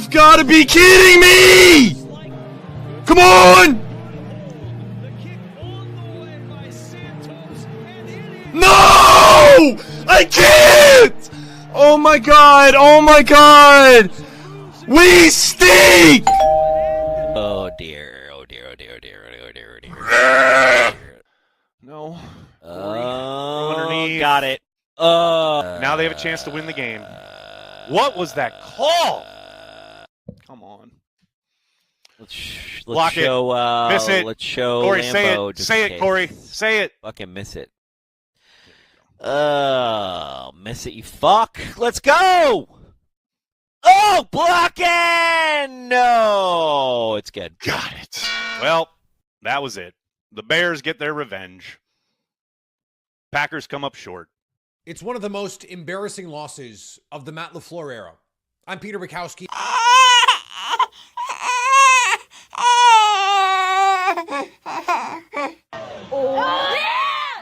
You've got to be kidding me! Come on! No! I can't! Oh my god! Oh my god! We stink! Oh dear! Oh dear! Oh dear! Oh dear! Oh dear! Oh dear! Oh dear! No. Oh, got it. Now they have a chance to win the game. What was that call? Come on. Let's Block show. it. Miss it. Let's show Corey, Lambo. say it, Corey. Say it. Fucking miss it. Miss it, you fuck. Let's go. Oh, blocking. No, it's good. Got it. Well, that was it. The Bears get their revenge. Packers come up short. It's one of the most embarrassing losses of the Matt LaFleur era. I'm Peter Bukowski.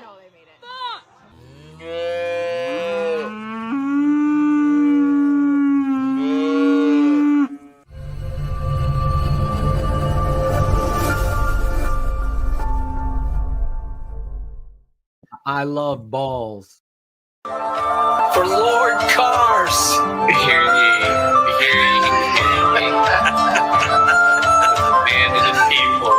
No, they made it. I love balls. For Lord Cars. Hear ye, hear ye. Man to the people.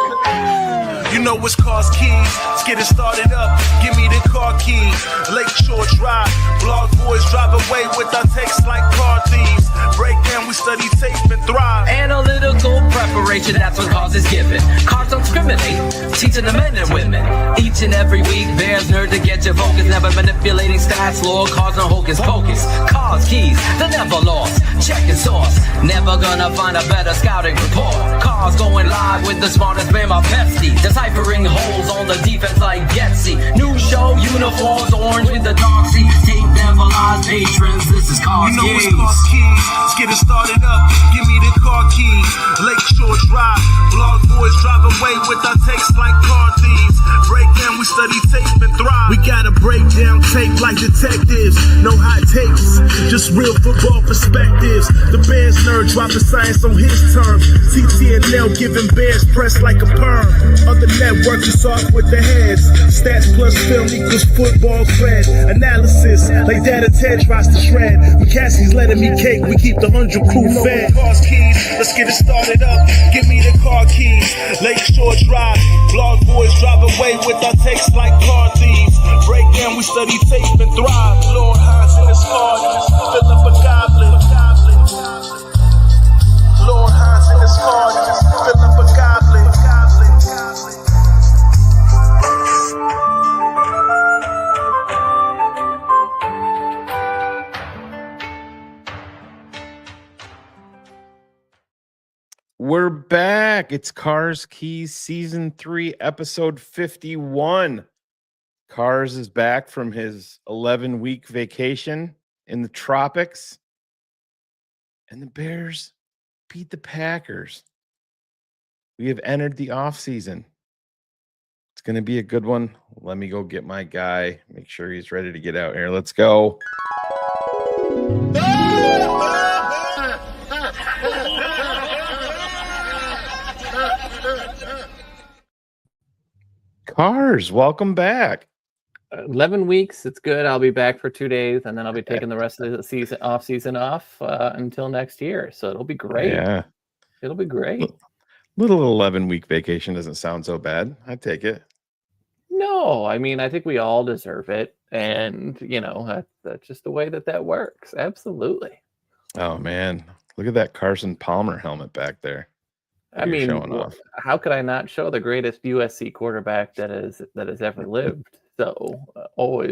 You know it's Cars Keys. Let's get it started up. Give me the car key. Lakeshore Drive. Blog boys drive away with our takes like car thieves. Break down, we study tape and thrive. Analytical preparation, that's what cause is given. Cars don't discriminate, teaching the men and women. Each and every week, there's nerd to get your focus. Never manipulating stats, lore, cars no hocus pocus. Cars keys, they never lost. Checking source, never gonna find a better scouting report. Cars going live with the smartest man, my bestie. Deciphering holes on the defense like Getsy. New show, uniforms, orange with the dark sea. Take them alive, patrons, this is Cars You know Keys. it's Cars Keys. Let's get it started up. Give me the car keys. Lakeshore Drive. Blog boys drive away with our takes like car thieves. Break down, we study tape and thrive. We gotta break down tape like detectives. No hot takes, just real football perspectives. The Bears nerd dropping science on his terms. TTNL giving Bears press like a perm. Other networks is off with the heads. Stats plus film equals football cred. Analysis like data Ted tries to shred. McCaskey's letting me cake, we keep the 100 crew fed. Cars keys, let's get it started up. Give me the car keys. Lakeshore Drive. Blog boys drive away with our takes like car thieves. Break down, we study tape and thrive. Lord Hines in his car, fill up a goblin. Lord Hines in his car, fill up a goblin. We're back. It's Cars Keys Season 3, Episode 51. Cars is back from his 11-week vacation in the tropics. And the Bears beat the Packers. We have entered the offseason. It's going to be a good one. Let me go get my guy. Make sure he's ready to get out here. Let's go. Cars, welcome back. 11 weeks. It's good. I'll be back for 2 days, and then I'll be taking the rest of the season off until next year. So it'll be great. Yeah. It'll be great. Little 11-week vacation doesn't sound so bad. I take it. No, I mean, I think we all deserve it. And, that's just the way that works. Absolutely. Oh, man. Look at that Carson Palmer helmet back there. I mean, how could I not show the greatest USC quarterback that has ever lived? So always.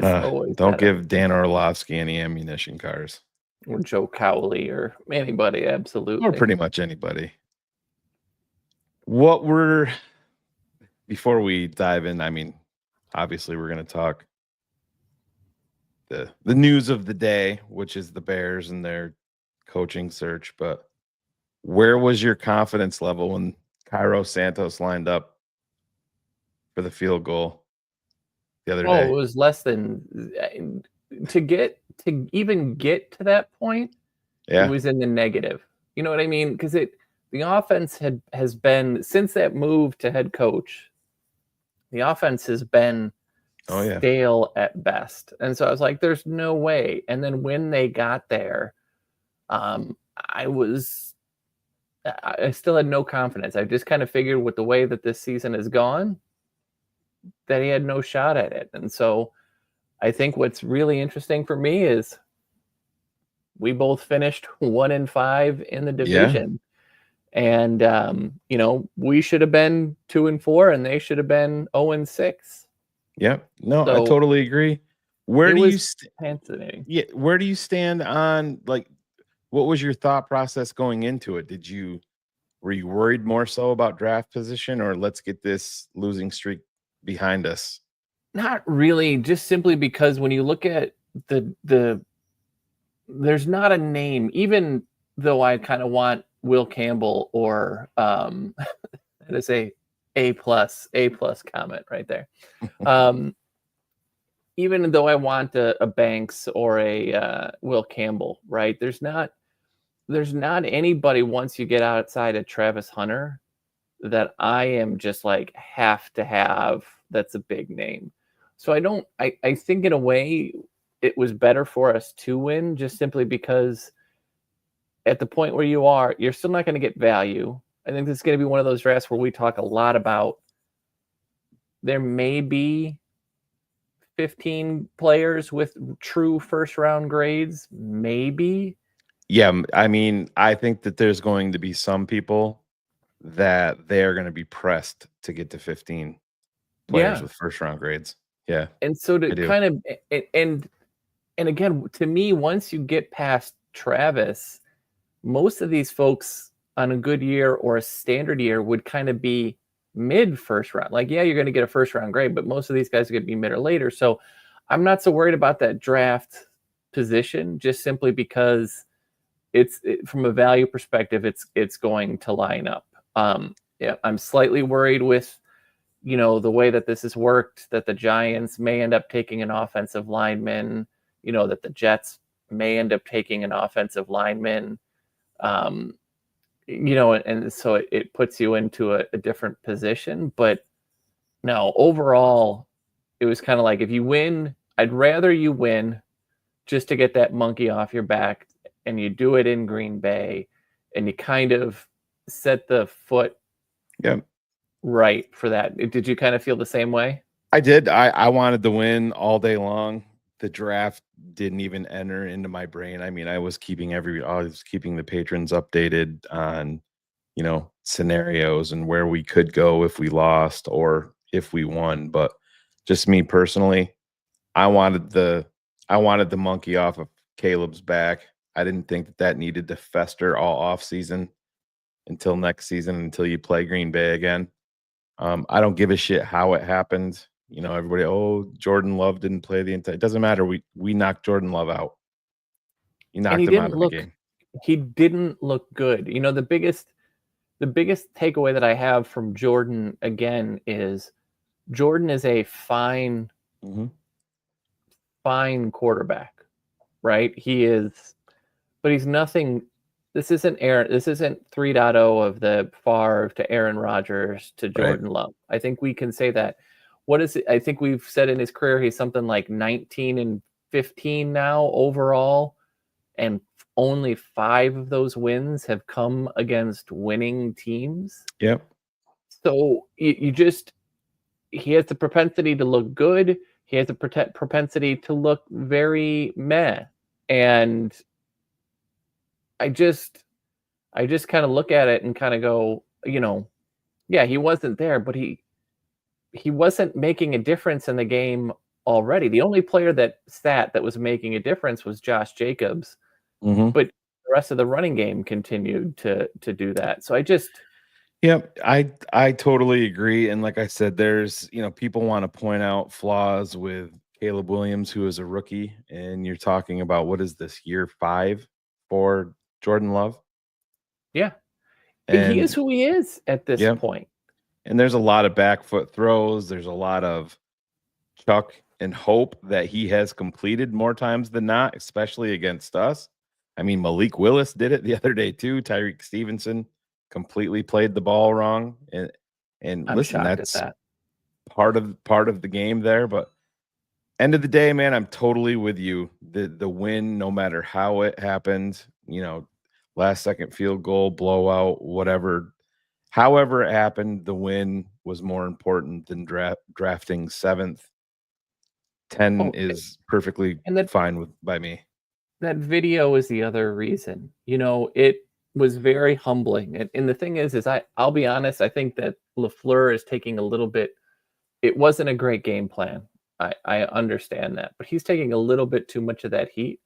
Don't give Dan Orlovsky any ammunition, Cars. Or Joe Cowley or anybody, absolutely. Or pretty much anybody. Before we dive in, I mean, obviously we're going to talk the news of the day, which is the Bears and their coaching search, but where was your confidence level when Cairo Santos lined up for the field goal the other day? It was less than to even get to that point. Yeah. It was in the negative. You know what I mean? Because the offense has been, since that move to head coach, the offense has been stale at best. And so I was like, there's no way. And then when they got there, I still had no confidence. I just kind of figured with the way that this season has gone, that he had no shot at it. And so I think what's really interesting for me is we both finished 1-5 in the division. And, we should have been 2-4 and they should have been 0-6. Yep. No, So I totally agree. Where do you fascinating. Yeah, where do you stand on, like, what was your thought process going into it? Were you worried more so about draft position, or let's get this losing streak behind us? Not really, just simply because when you look at there's not a name, even though I kind of want Will Campbell or that is A plus comment right there. Even though I want a Banks or a Will Campbell, right? There's not anybody once you get outside of Travis Hunter that I am just like have to have. That's a big name. So I think in a way it was better for us to win, just simply because at the point where you are, you're still not going to get value. I think this is going to be one of those drafts where we talk a lot about there may be 15 players with true first round grades, maybe. Yeah, I mean, I think that there's going to be some people that they're going to be pressed to get to 15 players with first round grades. Yeah. And so to kind of and again, to me, once you get past Travis, most of these folks on a good year or a standard year would kind of be mid first round. Like, yeah, you're going to get a first round grade, but most of these guys are going to be mid or later. So I'm not so worried about that draft position, just simply because from a value perspective, it's going to line up. Yeah, I'm slightly worried with, the way that this has worked, that the Giants may end up taking an offensive lineman, that the Jets may end up taking an offensive lineman. And so it puts you into a different position. But no, overall, it was kind of like, if you win, I'd rather you win just to get that monkey off your back, and you do it in Green Bay, and you kind of set the foot right for that. Did you kind of feel the same way? I did. I wanted to win all day long. The draft didn't even enter into my brain. I mean, I was keeping the patrons updated on, scenarios and where we could go if we lost or if we won. But just me personally, I wanted the monkey off of Caleb's back. I didn't think that needed to fester all off season until next season, until you play Green Bay again. I don't give a shit how it happened. Everybody, Jordan Love didn't play the entire. It doesn't matter. We knocked Jordan Love out. You knocked him out of the game. He didn't look good. The biggest takeaway that I have from Jordan again is Jordan is a fine quarterback, right? He is, but he's nothing. This isn't 3.0 of the Favre to Aaron Rodgers to Jordan Love. I think we can say that. What is it? I think we've said in his career he's something like 19-15 now overall, and only 5 of those wins have come against winning teams. Yep. So he has the propensity to look good. He has the propensity to look very meh. And I just kind of look at it and kind of go, yeah, he wasn't there, but he wasn't making a difference in the game already. The only player that was making a difference was Josh Jacobs, but the rest of the running game continued to do that. So I totally agree. And like I said, there's, people want to point out flaws with Caleb Williams, who is a rookie, and you're talking about, what is this, year 5 for Jordan Love? Yeah. And he is who he is at this point. And there's a lot of back foot throws. There's a lot of chuck and hope that he has completed more times than not, especially against us. I mean, Malik Willis did it the other day too. Tyreek Stevenson completely played the ball wrong, and I'm listen, shocked at that's that. part of the game there. But end of the day, man, I'm totally with you. The win, no matter how it happened, last second field goal, blowout, whatever, however it happened, the win was more important than drafting 7th. 10 Oh, is perfectly and that fine by me. that video is the other reason. It was very humbling. And the thing is I'll be honest, I think that LaFleur is taking a little bit. It wasn't a great game plan. I understand that, but he's taking a little bit too much of that heat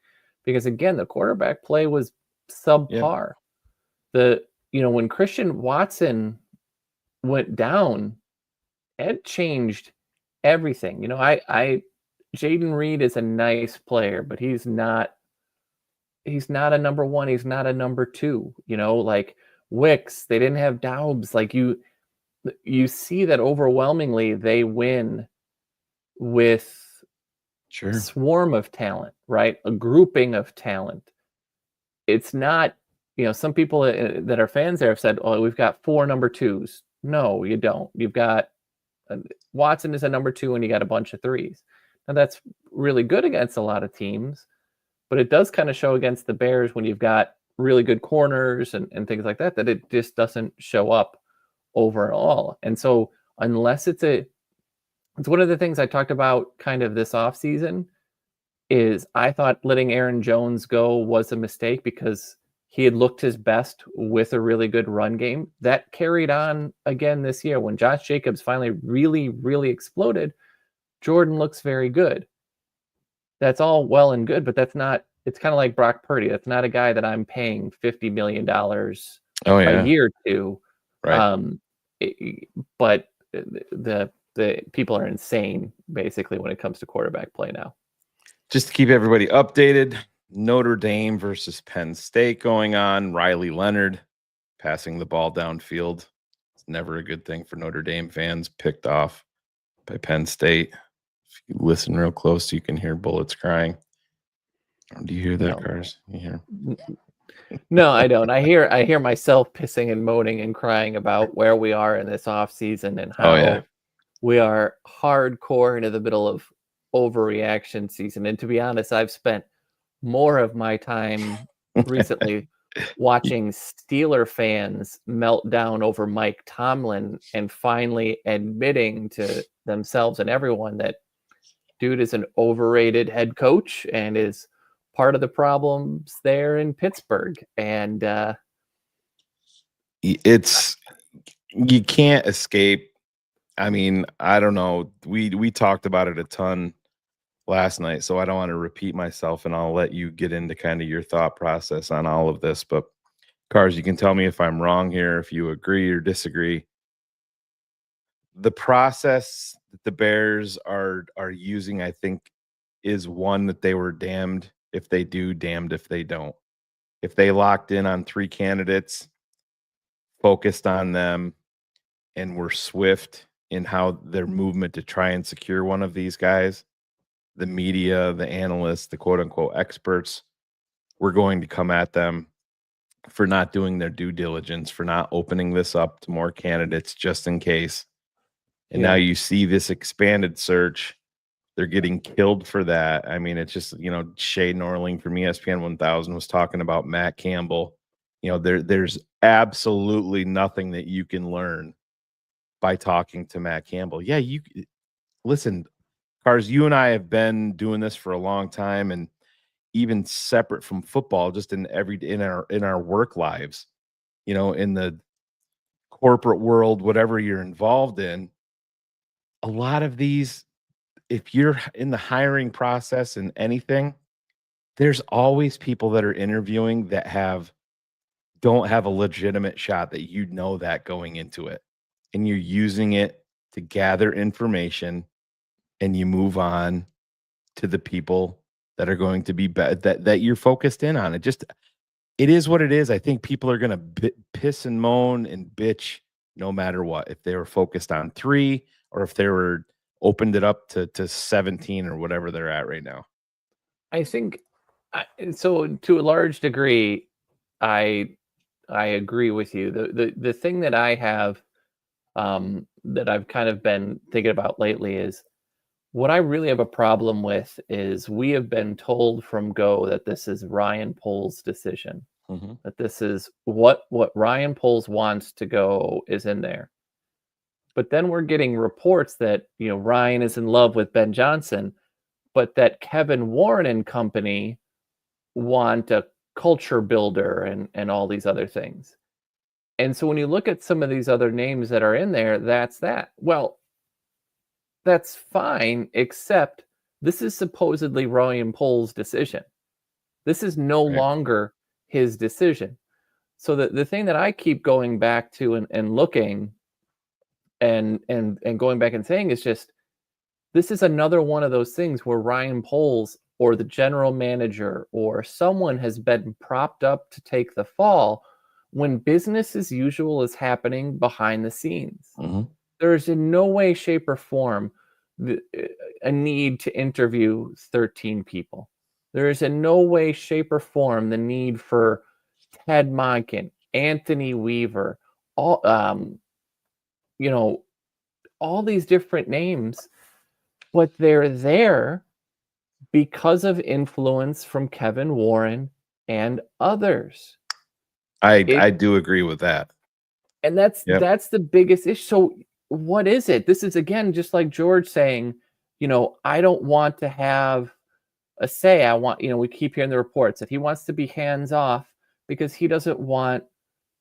because again, the quarterback play was subpar. When Christian Watson went down, it changed everything. Jaden Reed is a nice player, but he's not a number one. He's not a number two. Like Wicks, they didn't have Daubs. Like you see that overwhelmingly they win with Sure. swarm of talent, right? A grouping of talent. It's not, some people that are fans there have said, oh, we've got 4 number 2s. No, you don't. You've got Watson is a number 2 and you got a bunch of 3s. Now that's really good against a lot of teams, but it does kind of show against the Bears when you've got really good corners and things like that it just doesn't show up overall. And so unless it's one of the things I talked about kind of this offseason is I thought letting Aaron Jones go was a mistake because he had looked his best with a really good run game. That carried on again this year. When Josh Jacobs finally really, really exploded, Jordan looks very good. That's all well and good, but it's kind of like Brock Purdy. That's not a guy that I'm paying $50 million a year to. Right. But the people are insane basically when it comes to quarterback play now. Just to keep everybody updated, Notre Dame versus Penn State going on. Riley Leonard passing the ball downfield. It's never a good thing for Notre Dame fans. Picked off by Penn State. If you listen real close, you can hear bullets crying. Do you hear that, Cars? You hear? No, I don't. I hear myself pissing and moaning and crying about where we are in this off season and how we are hardcore into the middle of overreaction season. And to be honest, I've spent more of my time recently watching Steeler fans melt down over Mike Tomlin and finally admitting to themselves and everyone that dude is an overrated head coach and is part of the problems there in Pittsburgh. And you can't escape. I mean, I don't know. We talked about it a ton last night, so I don't want to repeat myself, and I'll let you get into kind of your thought process on all of this. But Cars, you can tell me if I'm wrong here, if you agree or disagree. The process that the Bears are using, I think, is one that they were damned if they do, damned if they don't. If they locked in on 3 candidates, focused on them, and were swift in how their movement to try and secure one of these guys, the media, the analysts, the quote-unquote experts, were going to come at them for not doing their due diligence, for not opening this up to more candidates just in case. And now you see this expanded search. They're getting killed for that. I mean, it's just, Shay Norling from ESPN 1000 was talking about Matt Campbell. There's absolutely nothing that you can learn by talking to Matt Campbell. Yeah, listen, Cars, you and I have been doing this for a long time, and even separate from football, just in our work lives, in the corporate world, whatever you're involved in, a lot of these, if you're in the hiring process and anything, there's always people that are interviewing that don't have a legitimate shot that that going into it. And you're using it to gather information, and you move on to the people that are going to be that you're focused in on. It is what it is. I think people are going to piss and moan and bitch no matter what, if they were focused on 3 or if they were opened it up to 17 or whatever they're at right now. I think So to a large degree, I agree with you. The thing that I have that I've kind of been thinking about lately is what I really have a problem with is we have been told from go that this is Ryan Poles' decision. That this is what Ryan Poles wants to go is in there. But then we're getting reports that, Ryan is in love with Ben Johnson, but that Kevin Warren and company want a culture builder and all these other things. And so when you look at some of these other names that are in there, that's that. Well, that's fine, except this is supposedly Ryan Poles' decision. This is no longer his decision. So the thing that I keep going back to and looking and going back and saying is just, this is another one of those things where Ryan Poles or the general manager or someone has been propped up to take the fall when business as usual is happening behind the scenes. There is in no way, shape, or form a need to interview 13 people. There is in no way, shape, or form the need for Ted Monken, Anthony Weaver, all all these different names, but they're there because of influence from Kevin Warren and others. I do agree with that. And that's the biggest issue. So what is it? This is, again, just like George saying, I don't want to have a say. I want, we keep hearing the reports that he wants to be hands off because he doesn't want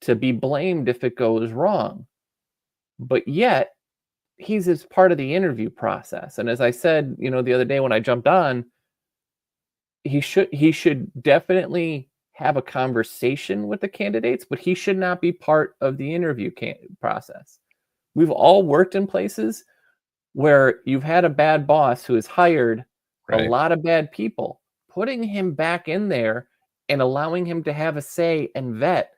to be blamed if it goes wrong. But yet, he's as part of the interview process. And as I said, the other day when I jumped on, he should definitely have a conversation with the candidates, but he should not be part of the interview process. We've all worked in places where you've had a bad boss who has hired a lot of bad people. Putting him back in there and allowing him to have a say and vet,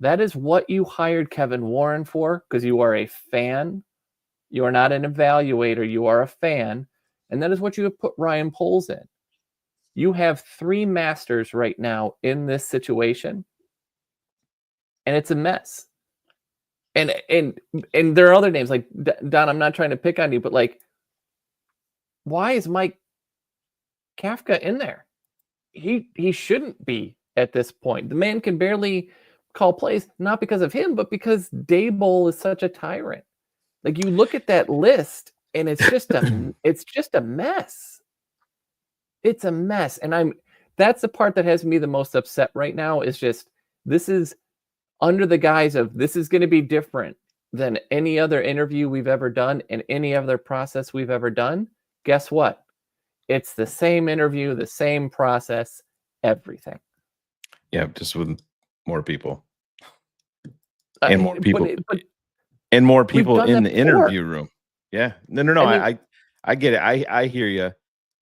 that is what you hired Kevin Warren for, because you are a fan. You are not an evaluator. You are a fan. And that is what you have put Ryan Poles in. You have 3 masters right now in this situation, and it's a mess. And there are other names like Don. I'm not trying to pick on you, but like, why is Mike Kafka in there? He shouldn't be at this point. The man can barely call plays, not because of him, but because Daboll is such a tyrant. Like, you look at that list, and it's just a mess. It's a mess. And that's the part that has me the most upset right now, is just, this is under the guise of this is going to be different than any other interview we've ever done and any other process we've ever done. Guess what? It's the same interview, the same process, everything. Yeah, just with more people. And more people. But and more people in the before. interview room. Yeah. No. I mean, I get it. I hear you.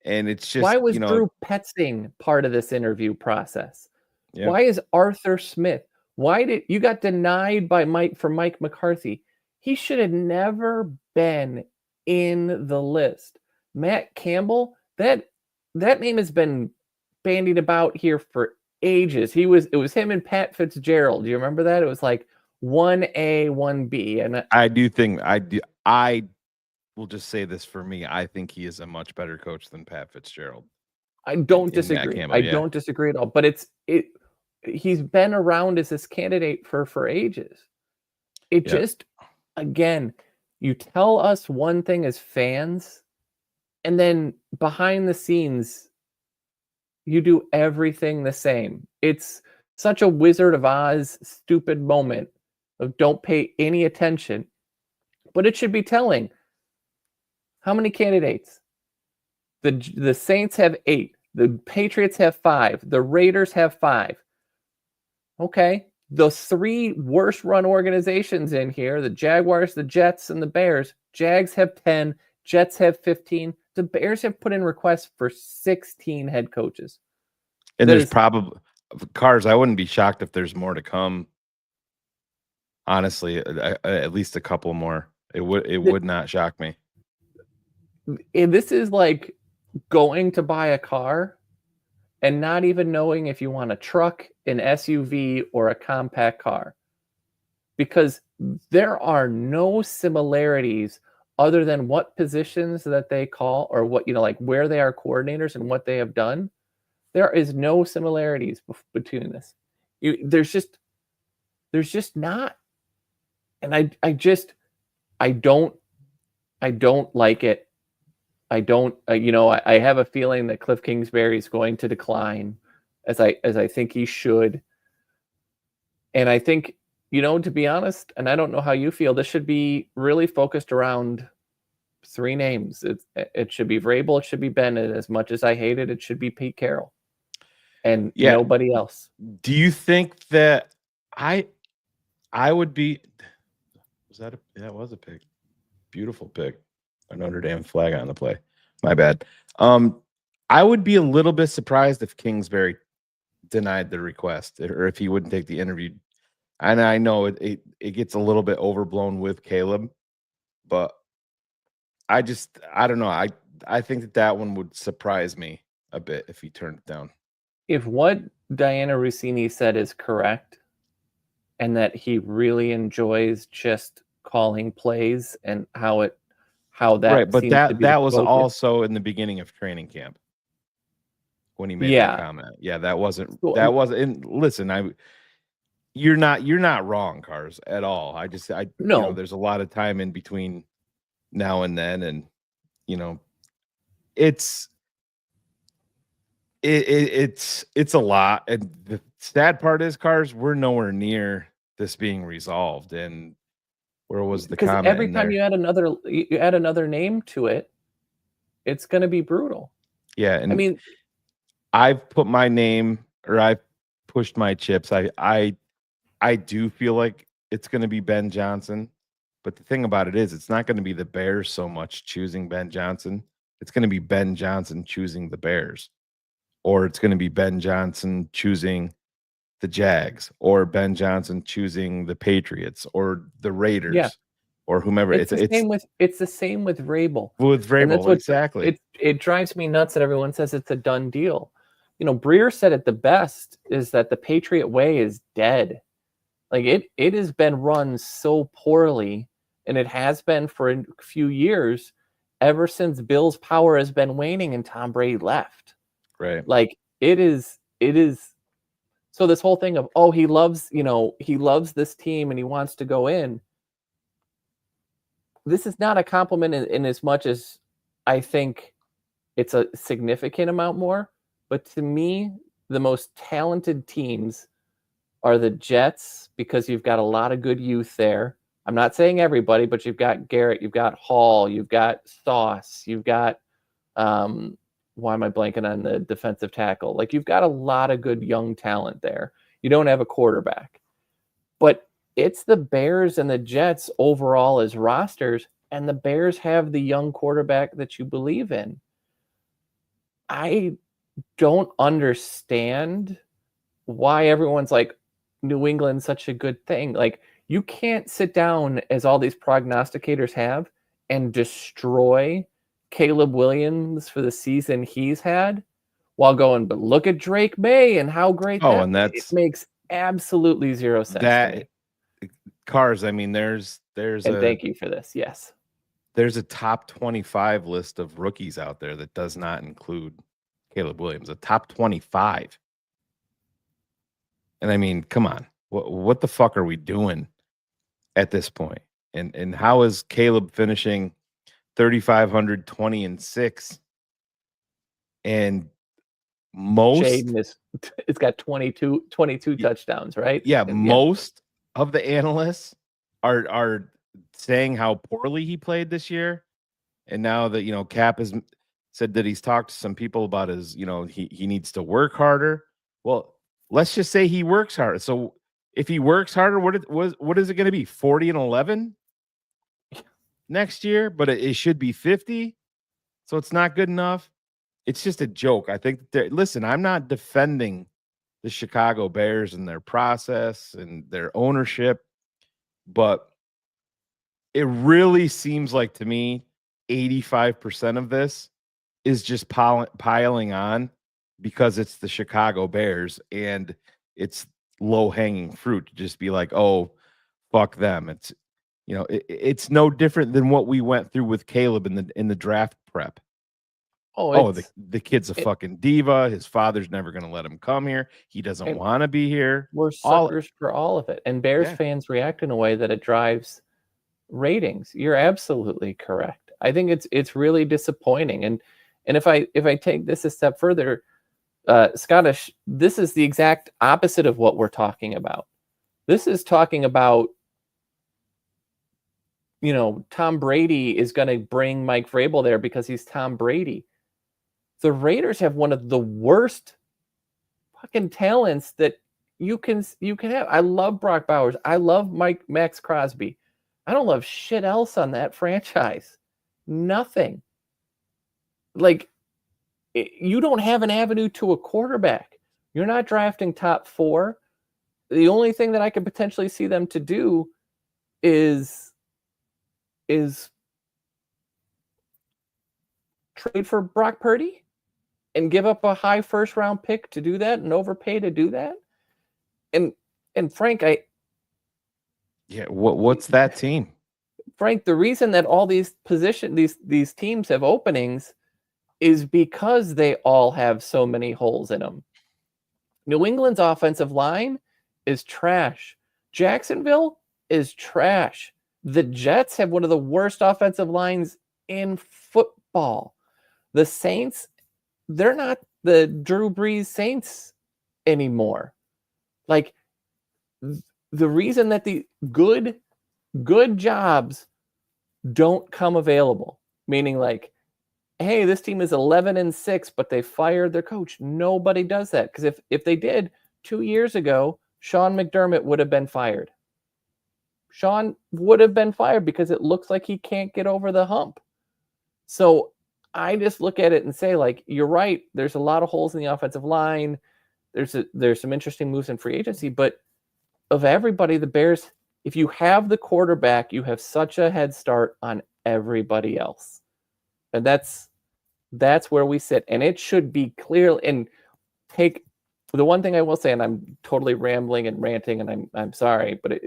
And it's just, why was Drew Petzing part of this interview process? Yeah. Why is Arthur Smith? Why did you got denied by Mike McCarthy? He should have never been in the list. Matt Campbell, that name has been bandied about here for ages. It was him and Pat Fitzgerald. Do you remember that? It was like 1A, 1B. And I will just say this for me. I think he is a much better coach than Pat Fitzgerald. I don't disagree. Don't disagree at all. But he's been around as this candidate for ages. Just, again, you tell us one thing as fans, and then behind the scenes, you do everything the same. It's such a Wizard of Oz stupid moment of don't pay any attention, but it should be telling. How many candidates? The Saints have 8. The Patriots have 5. The Raiders have 5. Okay. The 3 worst run organizations in here, the Jaguars, the Jets, and the Bears. Jags have 10. Jets have 15. The Bears have put in requests for 16 head coaches. And there's probably Cars. I wouldn't be shocked if there's more to come. Honestly, at least a couple more. It would not shock me. And this is like going to buy a car and not even knowing if you want a truck, an SUV, or a compact car. Because there are no similarities other than what positions that they call, or what, like where they are coordinators and what they have done. There is no similarities between this. There's just not. And I don't like it. I don't, I have a feeling that Cliff Kingsbury is going to decline, as I think he should. And I think, to be honest, and I don't know how you feel, this should be really focused around 3 names. It should be Vrabel, it should be Bennett. As much as I hate it, it should be Pete Carroll, and nobody else. Do you think that I would be? That was a pick, beautiful pick. A Notre Dame flag on the play. My bad. I would be a little bit surprised if Kingsbury denied the request, or if he wouldn't take the interview. And I know it gets a little bit overblown with Caleb, but I don't know. I think that one would surprise me a bit if he turned it down. If what Diana Rossini said is correct, and that he really enjoys just calling plays and how that right, but seems to be that the was focus. also in the beginning of training camp when he made that comment. Yeah, that wasn't. And listen, you're not wrong, Cars, at all. No. There's a lot of time in between now and then, and it's a lot. And the sad part is, Cars, we're nowhere near this being resolved. And where was the comment? Every time you add another name to it, it's going to be brutal. Yeah, and I mean, I've put my name, or I've pushed my chips. I do feel like it's going to be Ben Johnson, but the thing about it is, it's not going to be the Bears so much choosing Ben Johnson. It's going to be Ben Johnson choosing the Bears, or it's going to be Ben Johnson choosing the Jags, or Ben Johnson choosing the Patriots, or the Raiders, or whomever. It's the same with Vrabel. With Vrabel, exactly. It drives me nuts that everyone says it's a done deal. Breer said it the best, is that the Patriot way is dead. Like it has been run so poorly, and it has been for a few years, ever since Bill's power has been waning and Tom Brady left. Right. Like it is. So this whole thing of, he loves this team and he wants to go in. This is not a compliment in as much as I think it's a significant amount more. But to me, the most talented teams are the Jets, because you've got a lot of good youth there. I'm not saying everybody, but you've got Garrett, you've got Hall, you've got Sauce, you've got why am I blanking on the defensive tackle? Like, you've got a lot of good young talent there. You don't have a quarterback. But it's the Bears and the Jets overall as rosters, and the Bears have the young quarterback that you believe in. I don't understand why everyone's like, New England's such a good thing. Like, you can't sit down, as all these prognosticators have, and destroy Caleb Williams for the season he's had, while going, but look at Drake May and how great it makes absolutely zero sense. That Cars, I mean, there's and thank you for this. Yes. There's a top 25 list of rookies out there that does not include Caleb Williams, a top 25. And I mean, come on, what the fuck are we doing at this point? And how is Caleb finishing 3,500, 20-6? And most, Jaden it's got 22 touchdowns, right? Yeah, most of the analysts are saying how poorly he played this year. And now that, Cap has said that he's talked to some people about his, he needs to work harder. Well, let's just say he works harder. So if he works harder, what is it going to be? 40-11 next year? But it should be 50. So it's not good enough. It's just a joke. I think listen, I'm not defending the Chicago Bears and their process and their ownership, but it really seems like, to me, 85% of this is just piling on because it's the Chicago Bears and it's low hanging fruit to just be like, oh, fuck them. It's, you know, it's no different than what we went through with Caleb in the draft prep. Oh, The kid's a fucking diva. His father's never going to let him come here. He doesn't want to be here. We're suckers for all of it. And Bears fans react in a way that it drives ratings. You're absolutely correct. I think it's really disappointing. And if I take this a step further, Scottish, this is the exact opposite of what we're talking about. This is talking about, you know, Tom Brady is going to bring Mike Vrabel there because he's Tom Brady. The Raiders have one of the worst fucking talents that you can have. I love Brock Bowers. I love Max Crosby. I don't love shit else on that franchise. Nothing. Like, you don't have an avenue to a quarterback. You're not drafting top 4. The only thing that I could potentially see them to do is trade for Brock Purdy and give up a high first round pick to do that and overpay to do that. And Frank, what's that team? Frank, the reason that all these these teams have openings is because they all have so many holes in them. New England's offensive line is trash. Jacksonville is trash. The Jets have one of the worst offensive lines in football. The Saints, they're not the Drew Brees Saints anymore. Like, the reason that the good jobs don't come available, meaning like, hey, this team is 11-6, but they fired their coach. Nobody does that, because if they did, 2 years ago, Sean McDermott would have been fired. Sean would have been fired because it looks like he can't get over the hump. So I just look at it and say, like, you're right. There's a lot of holes in the offensive line. There's some interesting moves in free agency, but of everybody, the Bears, if you have the quarterback, you have such a head start on everybody else. And that's where we sit. And it should be clear. And take the one thing I will say, and I'm totally rambling and ranting, and I'm sorry, but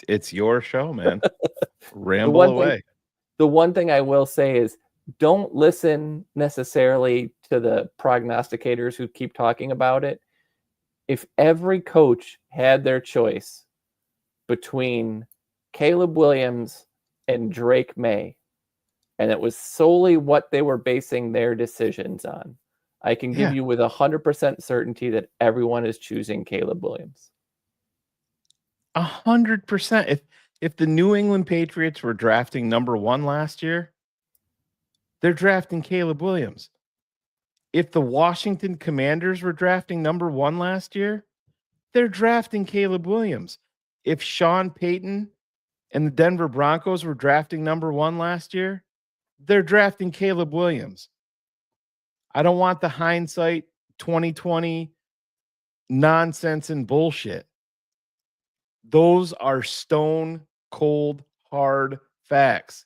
it's your show, man. Ramble away. The one thing I will say is, don't listen necessarily to the prognosticators who keep talking about it. If every coach had their choice between Caleb Williams and Drake May, and it was solely what they were basing their decisions on, I can give you with 100% certainty that everyone is choosing Caleb Williams. 100%. If the New England Patriots were drafting number 1 last year, they're drafting Caleb Williams. If the Washington Commanders were drafting number 1 last year, they're drafting Caleb Williams. If Sean Payton and the Denver Broncos were drafting number 1 last year, they're drafting Caleb Williams. I don't want the hindsight 2020 nonsense and bullshit. Those are stone cold hard facts.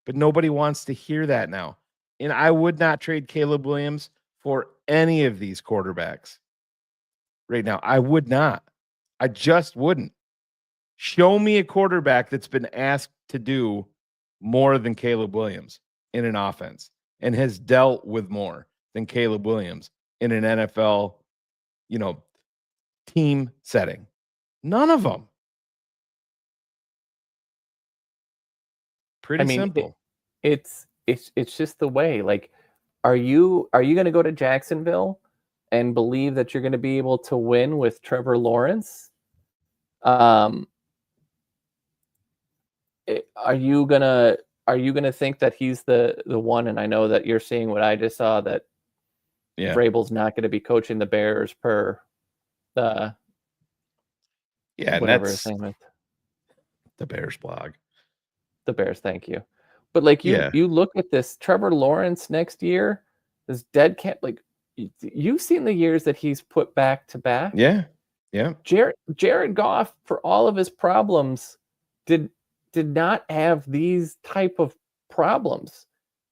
But nobody wants to hear that now. And I would not trade Caleb Williams for any of these quarterbacks right now. I would not. I just wouldn't. Show me a quarterback that's been asked to do more than Caleb Williams in an offense and has dealt with more than Caleb Williams in an NFL, team setting. None of them. Pretty simple. It's just the way. Like, are you going to go to Jacksonville and believe that you're going to be able to win with Trevor Lawrence? Are you gonna think that he's the one? And I know that you're seeing what I just saw, that Vrabel's not going to be coaching the Bears per whatever his name is. The Bears blog. The Bears, thank you. But like you look at this Trevor Lawrence next year, this dead cat. Like, you've seen the years that he's put back to back. Yeah. Jared Goff, for all of his problems, did not have these type of problems.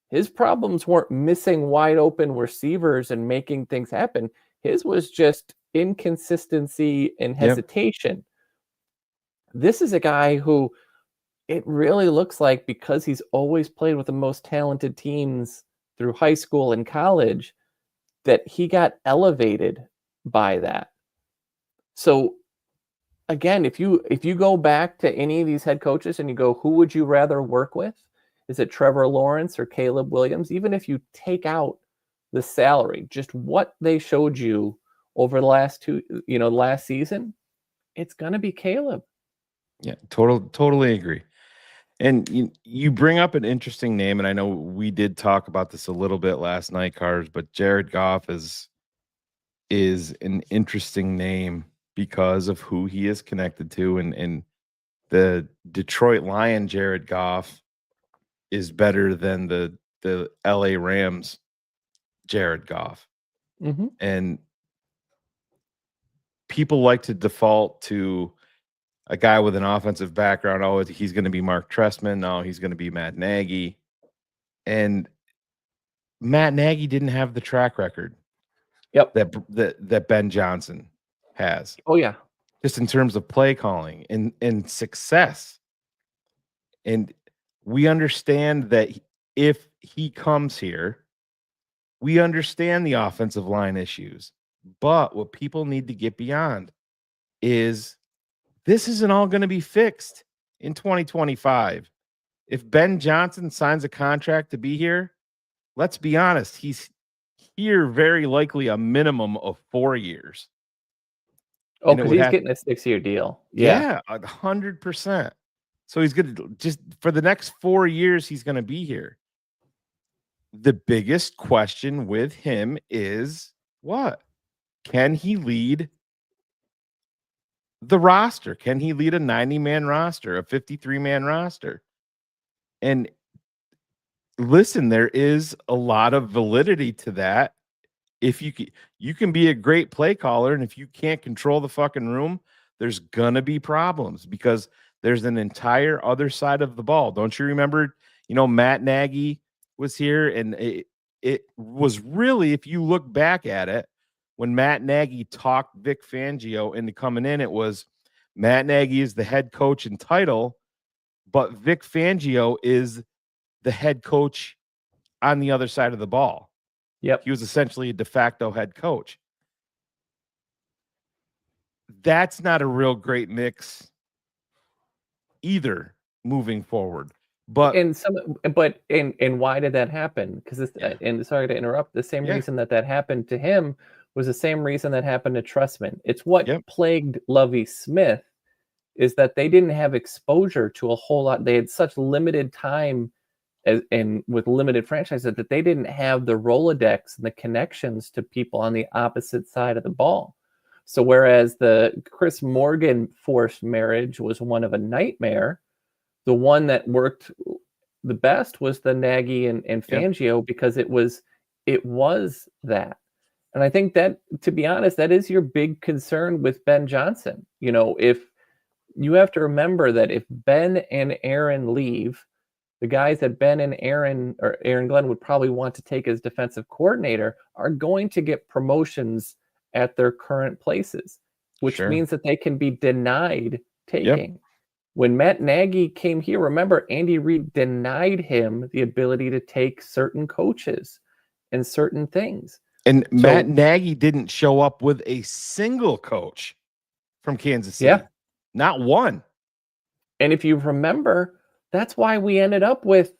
His problems weren't missing wide open receivers and making things happen. His was just inconsistency and hesitation. This is a guy who it really looks like, because he's always played with the most talented teams through high school and college, that he got elevated by that. So again, if you go back to any of these head coaches and you go, who would you rather work with? Is it Trevor Lawrence or Caleb Williams? Even if you take out the salary, just what they showed you over the last last season, it's going to be Caleb. Yeah, totally agree. And you bring up an interesting name, and I know we did talk about this a little bit last night, Cars, but Jared Goff is an interesting name because of who he is connected to, and the Detroit Lion Jared Goff is better than the LA Rams Jared Goff. Mm-hmm. And people like to default to a guy with an offensive background. Oh, he's going to be Mark Trestman. No, he's going to be Matt Nagy. And Matt Nagy didn't have the track record that Ben Johnson has. Oh, yeah. Just in terms of play calling and success. And we understand that if he comes here, we understand the offensive line issues. But what people need to get beyond is this isn't all going to be fixed in 2025. If Ben Johnson signs a contract to be here, let's be honest, he's here very likely a minimum of 4 years. Oh, because he's getting a 6-year deal. Yeah, 100%. So he's going to just for the next 4 years, he's going to be here. The biggest question with him is what? Can he lead the roster? Can he lead a 90-man roster, a 53-man roster? And listen, there is a lot of validity to that. If you can be a great play caller, and if you can't control the fucking room, there's gonna be problems because there's an entire other side of the ball. Don't you remember? Matt Nagy was here, and it was really, if you look back at it, when Matt Nagy talked Vic Fangio into coming in, it was Matt Nagy is the head coach in title, but Vic Fangio is the head coach on the other side of the ball. Yep. He was essentially a de facto head coach. That's not a real great mix either moving forward. But why did that happen? Because and sorry to interrupt, the same reason that happened to him was the same reason that happened to Trestman. It's what plagued Lovie Smith, is that they didn't have exposure to a whole lot. They had such limited time and with limited franchises that they didn't have the Rolodex and the connections to people on the opposite side of the ball. So whereas the Chris Morgan forced marriage was one of a nightmare, the one that worked the best was the Nagy and Fangio, because it was that. And I think that, to be honest, that is your big concern with Ben Johnson. If you have to remember that if Ben and Aaron leave, the guys that Ben and Aaron Glenn would probably want to take as defensive coordinator are going to get promotions at their current places, which means that they can be denied taking. Yep. When Matt Nagy came here, remember, Andy Reid denied him the ability to take certain coaches and certain things. And Matt Nagy didn't show up with a single coach from Kansas City. Yeah. Not one. And if you remember, that's why we ended up with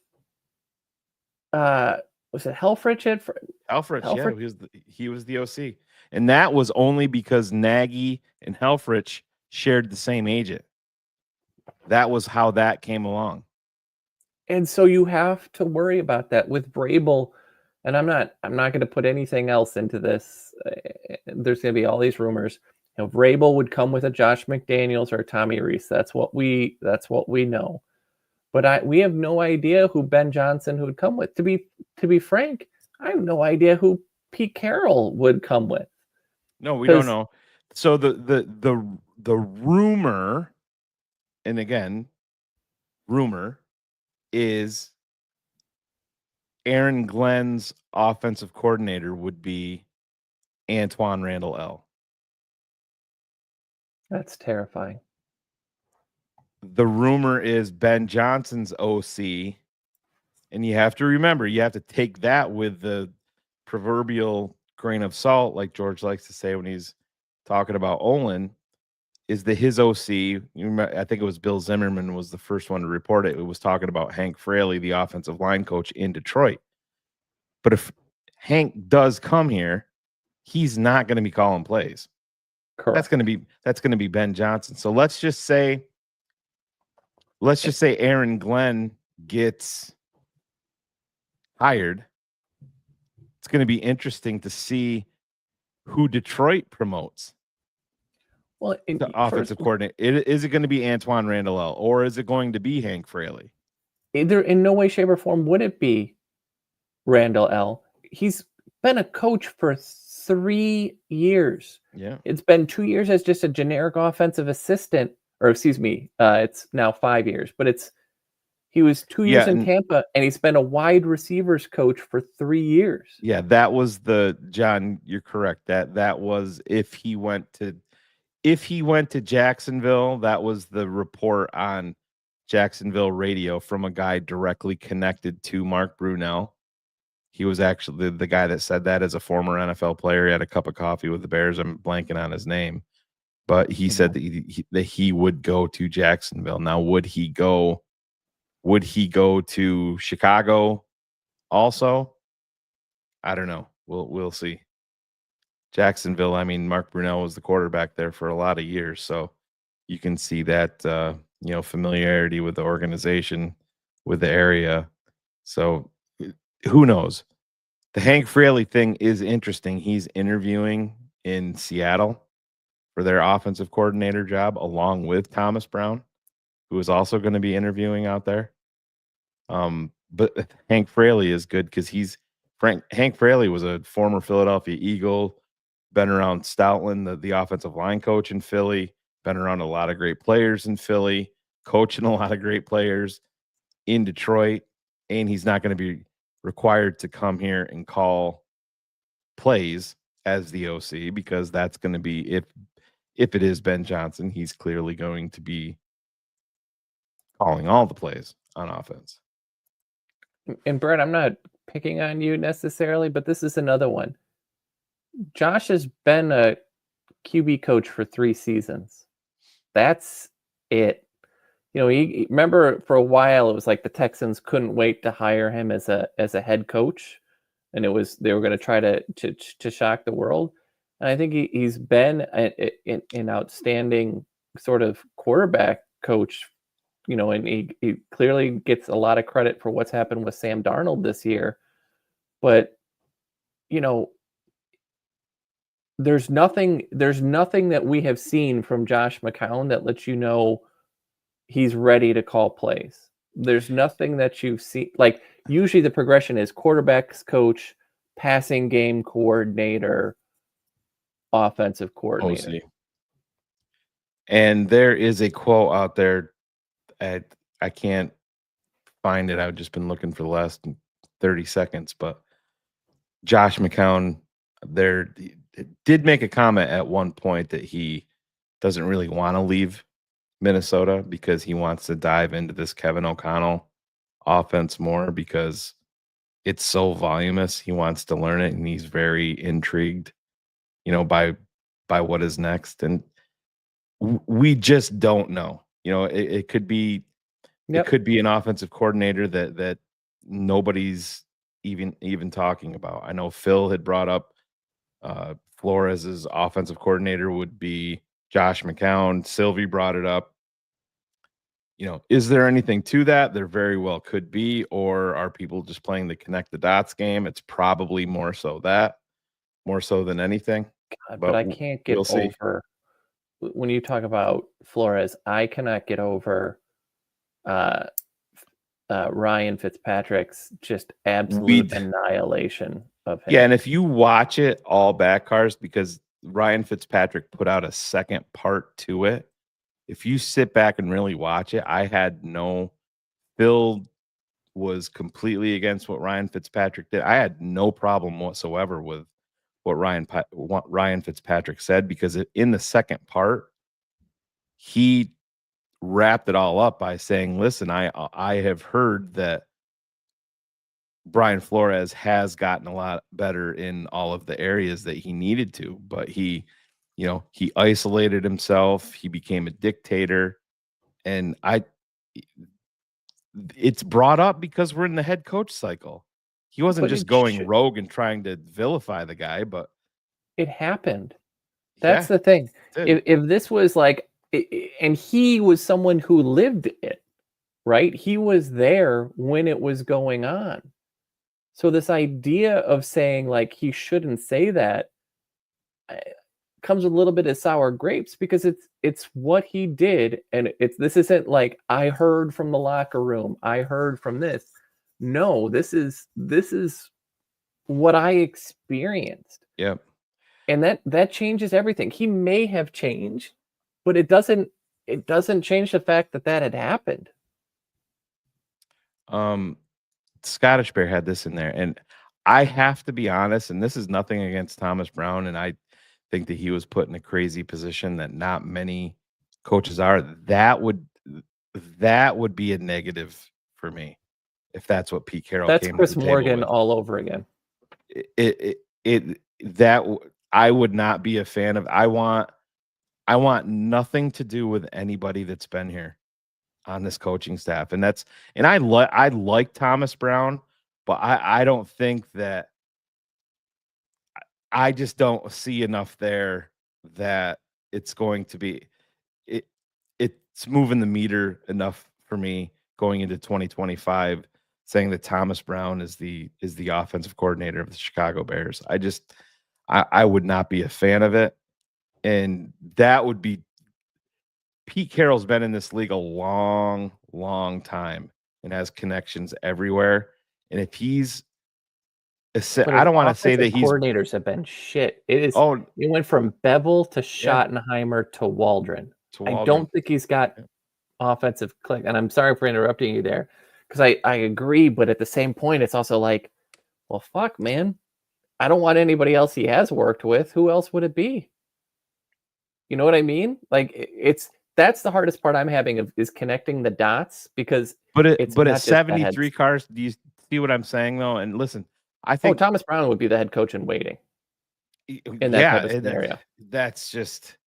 was it Helfrich? Helfrich, yeah, he was the OC. And that was only because Nagy and Helfrich shared the same agent. That was how that came along. And so you have to worry about that with Vrabel. And I'm not going to put anything else into this. There's going to be all these rumors. Vrabel would come with a Josh McDaniels or Tommy Rees. That's what we know. But we have no idea who Ben Johnson would come with. To be frank, I have no idea who Pete Carroll would come with. No, we don't know. So the rumor, and again, rumor is Aaron Glenn's offensive coordinator would be Antoine Randall L. That's terrifying. The rumor is Ben Johnson's OC, and you have to remember, you have to take that with the proverbial grain of salt, like George likes to say when he's talking about Olin, is that his OC, you remember, I think it was Bill Zimmerman was the first one to report it. It was talking about Hank Fraley, the offensive line coach in Detroit. But if Hank does come here, he's not going to be calling plays. Correct. That's going to be Ben Johnson. So let's just say Aaron Glenn gets hired. It's going to be interesting to see who Detroit promotes. Well, The offensive coordinator. Is it going to be Antoine Randall L, or is it going to be Hank Fraley? Either in no way, shape, or form would it be Randall L. He's been a coach for 3 years. Yeah. It's been 2 years as just a generic offensive assistant, or excuse me, it's now 5 years, but he was 2 years in Tampa, and he's been a wide receivers coach for 3 years. Yeah, that was John, you're correct. That was if he went to Jacksonville, that was the report on Jacksonville radio from a guy directly connected to Mark Brunell. He was actually the guy that said that as a former NFL player. He had a cup of coffee with the Bears. I'm blanking on his name, but he said that he would go to Jacksonville. Now, would he go to Chicago also? I don't know. We'll see. Jacksonville, I mean, Mark Brunell was the quarterback there for a lot of years, so you can see that familiarity with the organization, with the area. So who knows? The Hank Fraley thing is interesting. He's interviewing in Seattle for their offensive coordinator job, along with Thomas Brown, who is also going to be interviewing out there. But Hank Fraley is good because Hank Fraley was a former Philadelphia Eagle, been around Stoutland, the offensive line coach in Philly, been around a lot of great players in Philly, coaching a lot of great players in Detroit, and he's not going to be required to come here and call plays as the OC, because that's going to be, if it is Ben Johnson, he's clearly going to be calling all the plays on offense. And Brett, I'm not picking on you necessarily, but this is another one. Josh has been a QB coach for 3 seasons. That's it. Remember for a while it was like the Texans couldn't wait to hire him as a head coach, and they were going to try to shock the world. And I think he's been an outstanding sort of quarterback coach, and he clearly gets a lot of credit for what's happened with Sam Darnold this year. But there's nothing that we have seen from Josh McCown that lets you know he's ready to call plays. There's nothing that you've seen. Like, usually the progression is quarterbacks coach, passing game coordinator, offensive coordinator. OC. And there is a quote out there. I can't find it. I've just been looking for the last 30 seconds, but Josh McCown did make a comment at one point that he doesn't really want to leave Minnesota because he wants to dive into this Kevin O'Connell offense more because it's so voluminous. He wants to learn it, and he's very intrigued, by what is next. And we just don't know. It could be It could be an offensive coordinator that nobody's even talking about. I know Phil had brought up Flores's offensive coordinator would be Josh McCown. Sylvie brought it up. Is there anything to that? There very well could be, or are people just playing the connect the dots game? It's probably more so than anything. God, but I can't get over when you talk about Flores. I cannot get over Ryan Fitzpatrick's just absolute annihilation of him. Yeah, and if you watch it all back, Cars, because Ryan Fitzpatrick put out a second part to it. If you sit back and really watch it, Phil was completely against what Ryan Fitzpatrick did. I had no problem whatsoever with what Ryan Fitzpatrick said, because in the second part, he wrapped it all up by saying, listen, I have heard that Brian Flores has gotten a lot better in all of the areas that he needed to, but he isolated himself. He became a dictator. And it's brought up because we're in the head coach cycle. He wasn't But just it going should- rogue and trying to vilify the guy, but It happened. That's yeah, the thing. it If this was like, and he was someone who lived it, right? He was there when it was going on. So this idea of saying like he shouldn't say that comes with a little bit of sour grapes, because it's what he did, and this isn't like I heard from the locker room, I heard from this. No, this is what I experienced. Yep. And that changes everything. He may have changed, but it doesn't change the fact that had happened. Scottish Bear had this in there, and I have to be honest, and this is nothing against Thomas Brown, and I think that he was put in a crazy position that not many coaches are. That would be a negative for me if that's what Pete Carroll That's came to Chris the table Morgan with. all over again. I would not be a fan of. I want nothing to do with anybody that's been here on this coaching staff. And I like Thomas Brown, but I don't think that I just don't see enough there that it's going to be it's moving the meter enough for me going into 2025, saying that Thomas Brown is the offensive coordinator of the Chicago Bears. I would not be a fan of it. And that would be Pete Carroll's been in this league a long, long time and has connections everywhere. And if he's, I don't want to say that he's coordinators have been shit. It went from Bevel to Yeah. Schottenheimer to Waldron. to I Waldron. don't think he's got Yeah. offensive click. And I'm sorry for interrupting you there, because I agree. But at the same point, it's also like, well, fuck, man. I don't want anybody else he has worked with. Who else would it be? You know what I mean? Like that's the hardest part I'm having is connecting the dots, because But it's at not just the 73 heads. cars, do you see what I'm saying though? And listen, I think Thomas Brown would be the head coach in waiting in that type of scenario. That's just,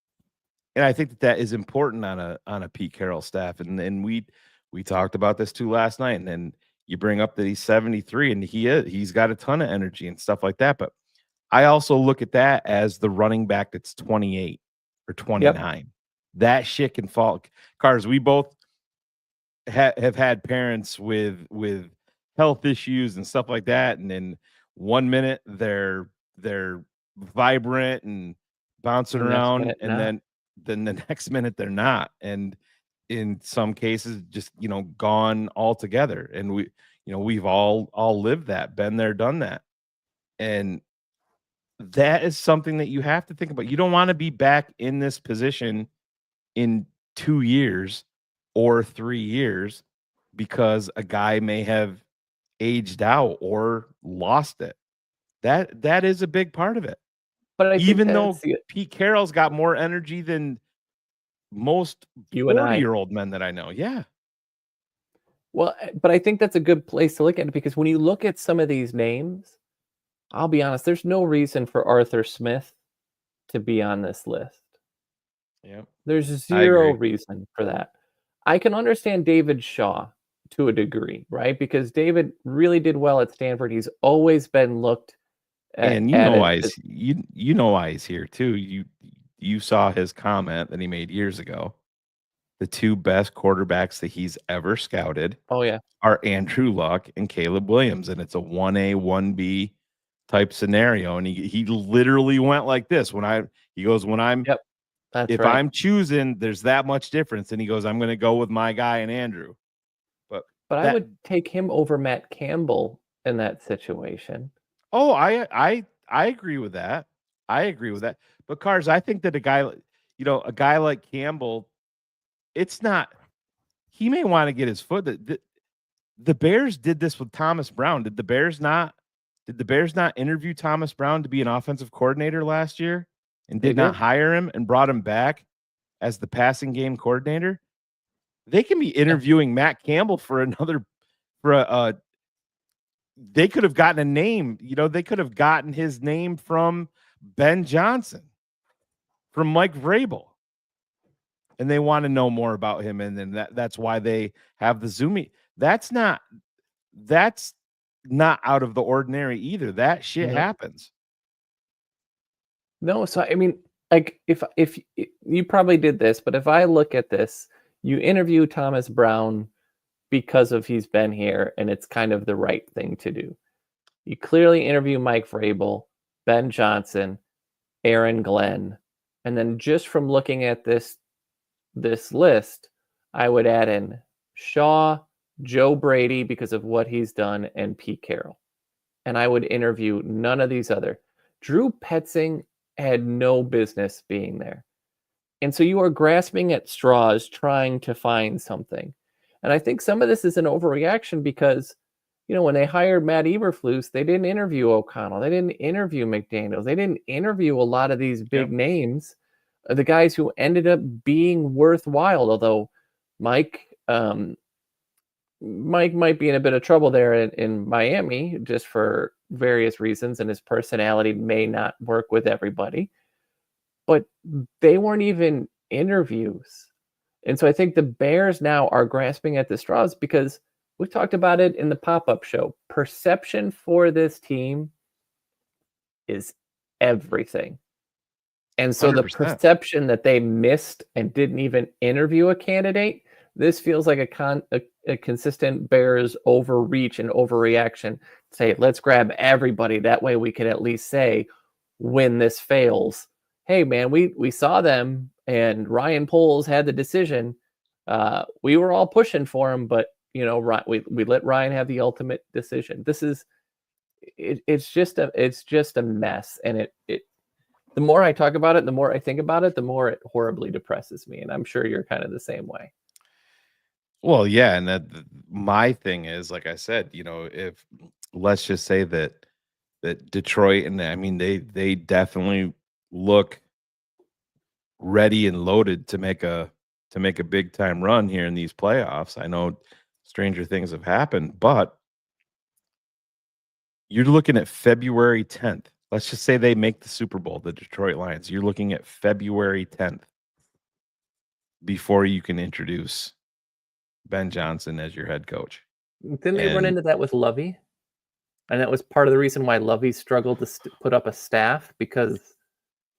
and I think that is important on a Pete Carroll staff. And we talked about this too last night. And then you bring up that he's 73 and he's got a ton of energy and stuff like that. But I also look at that as the running back that's 28 or 29. Yep. That shit can fall. Cars, we both have had parents with health issues and stuff like that, and then 1 minute they're vibrant and bouncing around, and then the next minute they're not, and in some cases just gone altogether. And we've all lived that, been there, done that, and that is something that you have to think about. You don't want to be back in this position in 2 years or 3 years because a guy may have aged out or lost it. That is a big part of it. But even though Pete Carroll's got more energy than most 40-year-old men that I know. Yeah. Well, but I think that's a good place to look at it, because when you look at some of these names, I'll be honest, there's no reason for Arthur Smith to be on this list. Yeah. There's zero reason for that. I can understand David Shaw to a degree, right? Because David really did well at Stanford. He's always been looked at. And you know why he's here too. You saw his comment that he made years ago. The two best quarterbacks that he's ever scouted are Andrew Luck and Caleb Williams. And it's a 1A, 1B type scenario. And he literally went like this. If I'm choosing, there's that much difference. And he goes, I'm going to go with my guy and Andrew. But I would take him over Matt Campbell in that situation. Oh, I agree with that. But Cars, I think that a guy like Campbell, it's not, he may want to get his foot. the Bears did this with Thomas Brown. Did the Bears not interview Thomas Brown to be an offensive coordinator last year and They did not did. hire him and brought him back as the passing game coordinator? They can be interviewing Matt Campbell for they could have gotten a name. They could have gotten his name from Ben Johnson, from Mike Vrabel. And they want to know more about him. And then that's why they have the Zoom meet. That's not out of the ordinary either. That shit happens. No, so I mean, like if you probably did this, but if I look at this, you interview Thomas Brown because of he's been here and it's kind of the right thing to do. You clearly interview Mike Vrabel, Ben Johnson, Aaron Glenn, and then just from looking at this list, I would add in Shaw, Joe Brady because of what he's done, and Pete Carroll. And I would interview none of these other. Drew Petzing had no business being there. And so you are grasping at straws trying to find something. And I think some of this is an overreaction because, when they hired Matt Eberflus, they didn't interview O'Connell. They didn't interview McDaniels. They didn't interview a lot of these big names, the guys who ended up being worthwhile. Although Mike might be in a bit of trouble there in Miami just for various reasons, and his personality may not work with everybody. But they weren't even interviews. And so I think the Bears now are grasping at the straws because we talked about it in the pop-up show. Perception for this team is everything. And so 100%. the perception that they missed and didn't even interview a candidate, this feels like a consistent Bears overreach and overreaction. Say, let's grab everybody. That way we can at least say, when this fails, hey, man, we saw them and Ryan Poles had the decision. We were all pushing for him, but, we let Ryan have the ultimate decision. This is it's just a mess. And it the more I talk about it, the more I think about it, the more it horribly depresses me. And I'm sure you're kind of the same way. Well, yeah, and my thing is, like I said, if let's just say that Detroit, and I mean they definitely look ready and loaded to make a big time run here in these playoffs. I know stranger things have happened, but you're looking at February 10th. Let's just say they make the Super Bowl, the Detroit Lions. You're looking at February 10th before you can introduce Ben Johnson as your head coach. Didn't they run into that with Lovey? And that was part of the reason why Lovey struggled to put up a staff, because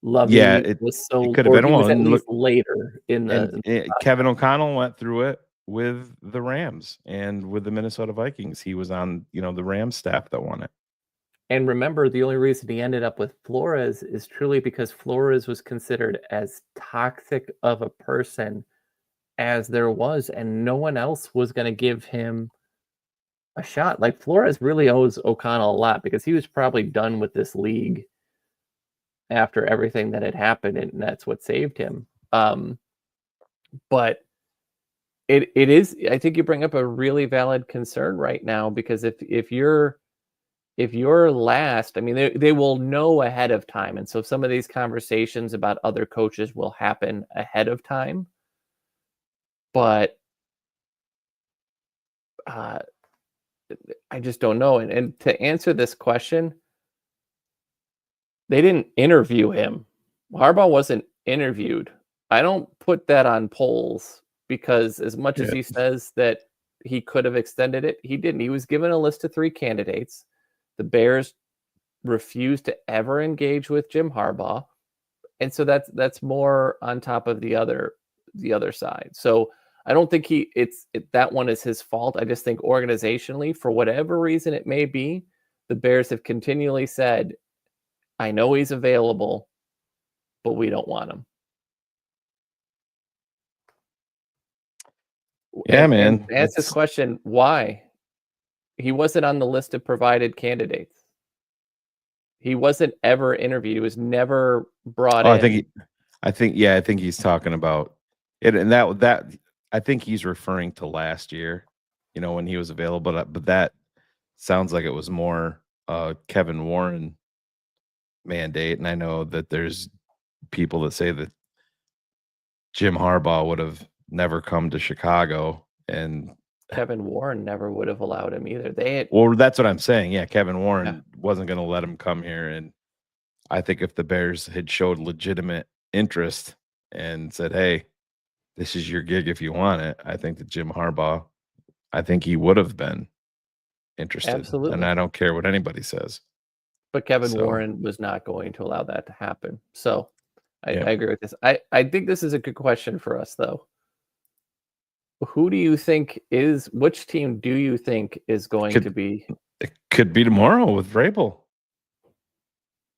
Lovey was so, it could have been he was at least later in the. Kevin O'Connell went through it with the Rams and with the Minnesota Vikings. He was on, the Rams staff that won it. And remember, the only reason he ended up with Flores is truly because Flores was considered as toxic of a person as there was, and no one else was going to give him a shot. Like, Flores really owes O'Connell a lot because he was probably done with this league after everything that had happened, and that's what saved him. But it is, I think you bring up a really valid concern right now, because if you're last, I mean, they will know ahead of time. And so some of these conversations about other coaches will happen ahead of time. But I just don't know. And to answer this question, they didn't interview him. Harbaugh wasn't interviewed. I don't put that on polls, because as much as he says that he could have extended it, he didn't. He was given a list of 3 candidates. The Bears refused to ever engage with Jim Harbaugh. And so that's more on top of the other side. So I don't think that one is his fault. I just think organizationally, for whatever reason it may be, the Bears have continually said, I know he's available, but we don't want him. Yeah, man. And to answer this question, why? He wasn't on the list of provided candidates. He wasn't ever interviewed. He was never brought in. I think he's talking about it, and that I think he's referring to last year. when he was available. But that sounds like it was more Kevin Warren mandate. And I know that there's people that say that Jim Harbaugh would have never come to Chicago. And Kevin Warren never would have allowed him either. well, that's what I'm saying. Yeah, Kevin Warren wasn't going to let him come here. And I think if the Bears had showed legitimate interest and said, hey, this is your gig if you want it, I think that Jim Harbaugh, I think he would have been interested. Absolutely. And I don't care what anybody says. But Kevin Warren was not going to allow that to happen. So I agree with this. I think this is a good question for us, though. Who do you think which team do you think is going to be? It could be tomorrow with Vrabel,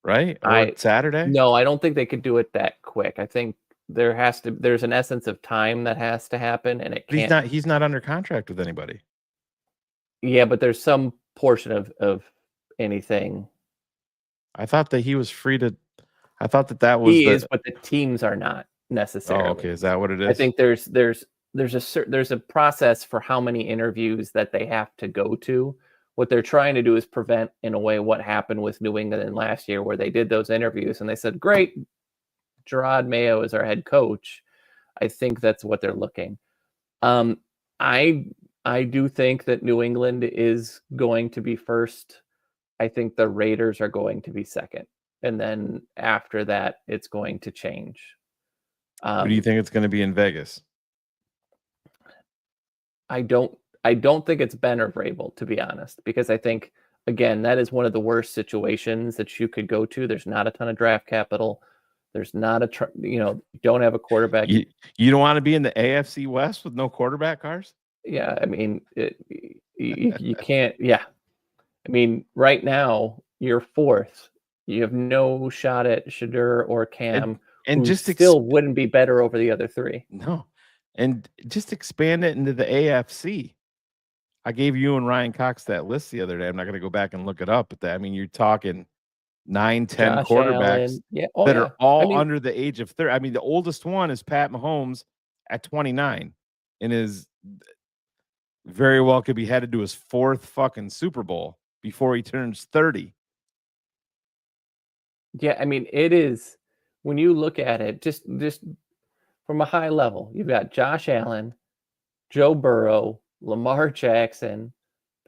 right? Or Saturday? No, I don't think they could do it that quick. I think there's an essence of time that has to happen, and it can't. He's not under contract with anybody. Yeah, but there's some portion of anything. I thought that he was free to. I thought that was. He is, but the teams are not necessarily. Oh, okay. Is that what it is? I think there's a process for how many interviews that they have to go to. What they're trying to do is prevent, in a way, what happened with New England last year, where they did those interviews and they said, "Great, Gerard Mayo is our head coach." I think that's what they're looking. I do think that New England is going to be first. I think the Raiders are going to be second. And then after that, it's going to change. Who do you think it's going to be in Vegas? I don't think it's Ben or Vrabel, to be honest, because I think, again, that is one of the worst situations that you could go to. There's not a ton of draft capital. There's not you don't have a quarterback. You don't want to be in the AFC West with no quarterback, Cars? Yeah, I mean, you can't. Yeah, I mean, right now you're fourth. You have no shot at Shadur or Cam, and who just still wouldn't be better over the other three. No, and just expand it into the AFC. I gave you and Ryan Cox that list the other day. I'm not going to go back and look it up, but you're talking 9, 10 Josh quarterbacks Allen. that are all under the age of 30. I mean, the oldest one is Pat Mahomes at 29 and is very well could be headed to his 4th fucking Super Bowl before he turns 30. Yeah, I mean, it is, when you look at it, just from a high level, you've got Josh Allen, Joe Burrow, Lamar Jackson,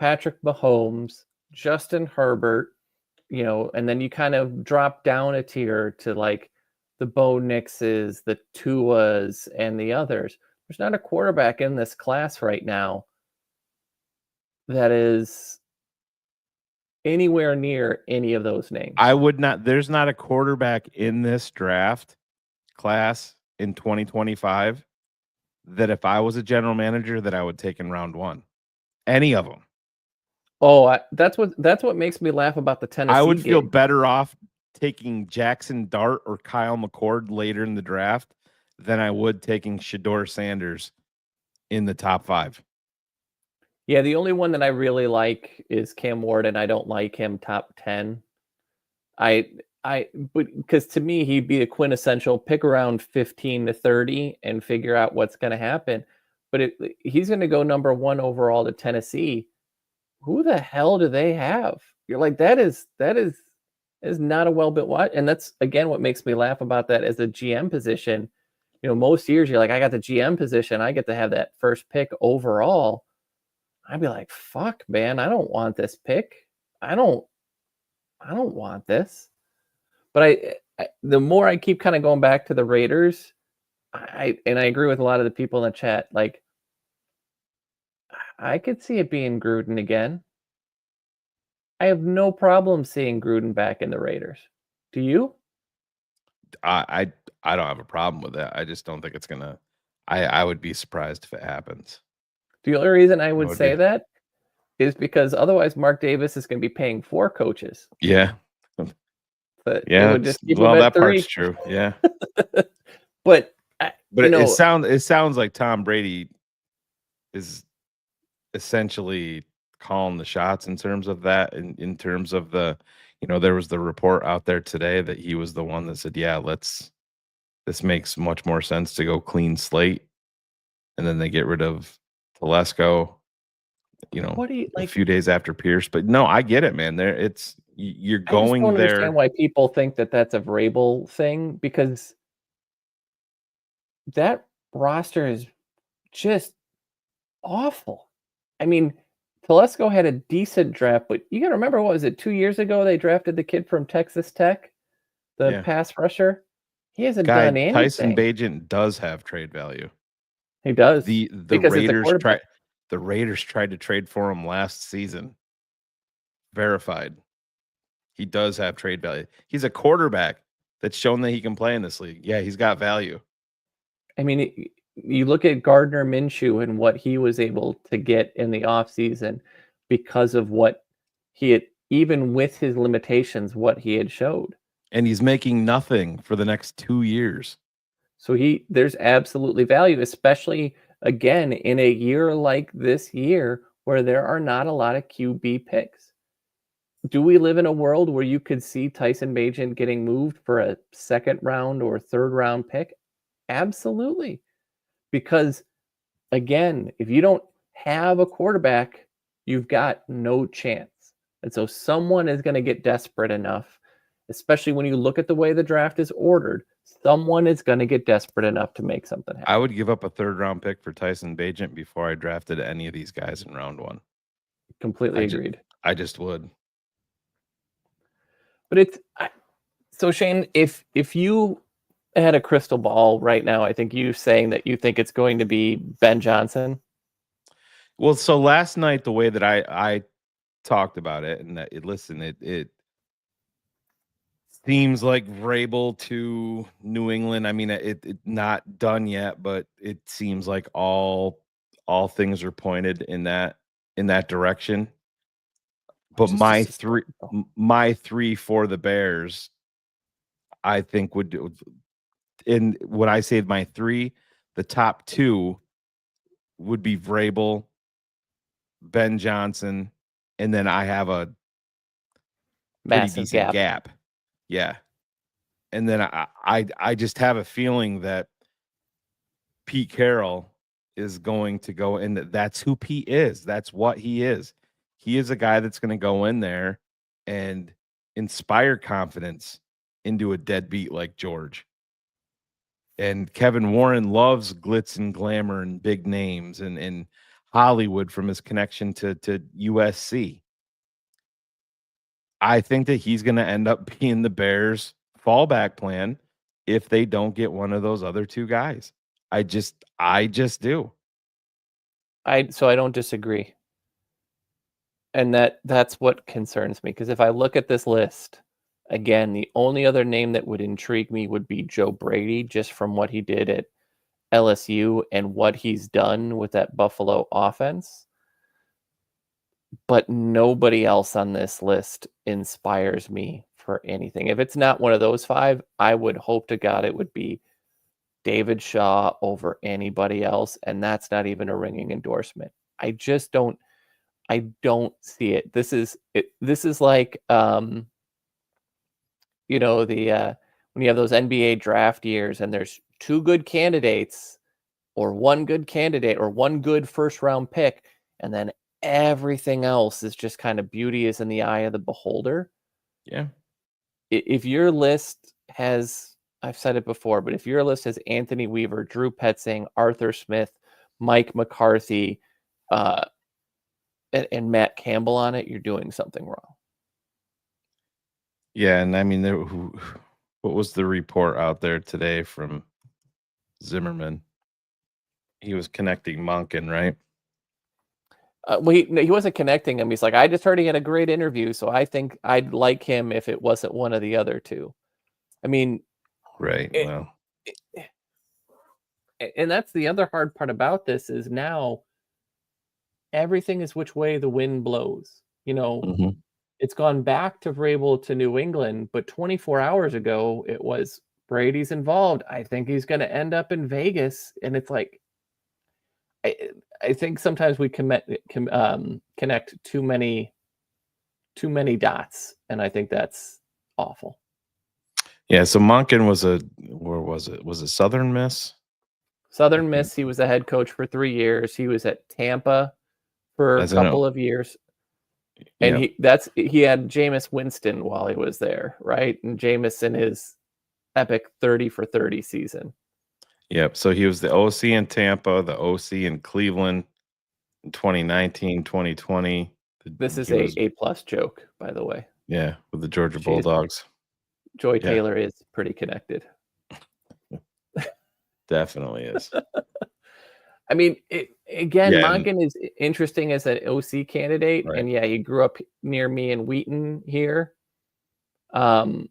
Patrick Mahomes, Justin Herbert, and then you kind of drop down a tier to like the Bo Nixes, the Tuas, and the others. There's not a quarterback in this class right now that is anywhere near any of those names. There's not a quarterback in this draft class in 2025 that if I was a general manager that I would take in round 1. Any of them. Oh, that's what makes me laugh about the Tennessee I would feel game. better off taking Jackson Dart or Kyle McCord later in the draft than I would taking Shedeur Sanders in the top 5. Yeah, the only one that I really like is Cam Ward, and I don't like him top 10. But because to me, he'd be a quintessential pick around 15 to 30 and figure out what's going to happen. But he's going to go number 1 overall to Tennessee. Who the hell do they have? You're like, that is not a well-built watch. And that's, again, what makes me laugh about that as a GM position. Most years you're like, I got the GM position. I get to have that first pick overall. I'd be like, fuck, man, I don't want this pick. I don't want this. But the more I keep kind of going back to the Raiders, I agree with a lot of the people in the chat. Like, I could see it being Gruden again. I have no problem seeing Gruden back in the Raiders. Do you? I don't have a problem with that. I just don't think it's gonna. I would be surprised if it happens. The only reason I would say that is because otherwise Mark Davis is going to be paying 4 coaches. Yeah. But yeah. Would just keep that 3. part's true. Yeah. But it sounds like Tom Brady is essentially calling the shots in terms of that. In terms of the, there was the report out there today that he was the one that said, yeah, this makes much more sense to go clean slate. And then they get rid of Telesco. What do you a like? few days after Pierce. But no, I get it, man. You're I just going don't there. understand why people think that that's a Vrabel thing, because that roster is just awful. I mean, Telesco had a decent draft, but you got to remember, what was it, 2 years ago they drafted the kid from Texas Tech, the Yeah. pass rusher. He hasn't Guy done Tyson anything. Bagent does have trade value. He does, The because it's a quarterback. The Raiders tried to trade for him last season. Verified. He does have trade value. He's a quarterback that's shown that he can play in this league. Yeah, he's got value. I mean, you look at Gardner Minshew and what he was able to get in the offseason because of what he had, even with his limitations, what he had showed. And he's making nothing for the next 2 years. So there's absolutely value, especially again in a year like this year where there are not a lot of QB picks. Do we live in a world where you could see Tyson Bagent getting moved for a second round or third round pick? Absolutely. Because again, if you don't have a quarterback, you've got no chance. And so someone is going to get desperate enough, especially when you look at the way the draft is ordered. Someone is going to get desperate enough to make something happen. I would give up a third round pick for Tyson Bagent before I drafted any of these guys in round 1. Completely agreed. I just would. But so Shane, if you had a crystal ball right now, I think you saying that you think it's going to be Ben Johnson. Well, so last night, the way that I talked about it, and that it seems like Vrabel to New England. I mean, it not done yet, but it seems like all things are pointed in that direction. But my three for the Bears, I think would do. And when I say my 3, the top 2 would be Vrabel, Ben Johnson, and then I have a pretty Massive decent gap. Yeah. And then I just have a feeling that Pete Carroll is going to go in. That's who Pete is. That's what he is. He is a guy that's going to go in there and inspire confidence into a deadbeat like George. And Kevin Warren loves glitz and glamour and big names and Hollywood from his connection to USC. I think that he's going to end up being the Bears' fallback plan if they don't get one of those other 2 guys. I just do. So I don't disagree. And that's what concerns me, because if I look at this list, again, the only other name that would intrigue me would be Joe Brady, just from what he did at LSU and what he's done with that Buffalo offense. But nobody else on this list inspires me for anything. If it's not one of those 5, I would hope to God it would be David Shaw over anybody else. And that's not even a ringing endorsement. I don't see it. This is like, when you have those NBA draft years and there's 2 good candidates or 1 good candidate or 1 good first round pick, and then everything else is just kind of beauty is in the eye of the beholder. Yeah. If your list has, I've said it before, but if your list has Anthony Weaver, Drew Petzing, Arthur Smith, Mike McCarthy, and Matt Campbell on it, you're doing something wrong. Yeah, and I mean, what was the report out there today from Zimmerman? He was connecting Monken, right? Well, he wasn't connecting him. He's like, I just heard he had a great interview, so I think I'd like him if it wasn't one of the other 2. I mean, right. Well, and that's the other hard part about this is now everything is which way the wind blows. It's gone back to Vrabel to New England, but 24 hours ago it was Brady's involved. I think he's going to end up in Vegas, and it's like, I think sometimes we connect too many dots, and I think that's awful. Yeah. So Monken was where was it? Was it Southern Miss? Southern Miss. He was a head coach for 3 years. He was at Tampa for a As I know. couple of years. And he had Jameis Winston while he was there, right? And Jameis in his epic 30 for 30 season. Yep. So he was the OC in Tampa, the OC in Cleveland in 2019, 2020. This is He was- a plus joke, by the way. Yeah, with the Georgia She is- Bulldogs. Joy Yeah. Taylor is pretty connected. Definitely is. I mean, again, Yeah, and- Monken is interesting as an OC candidate, Right. and yeah, he grew up near me in Wheaton here. But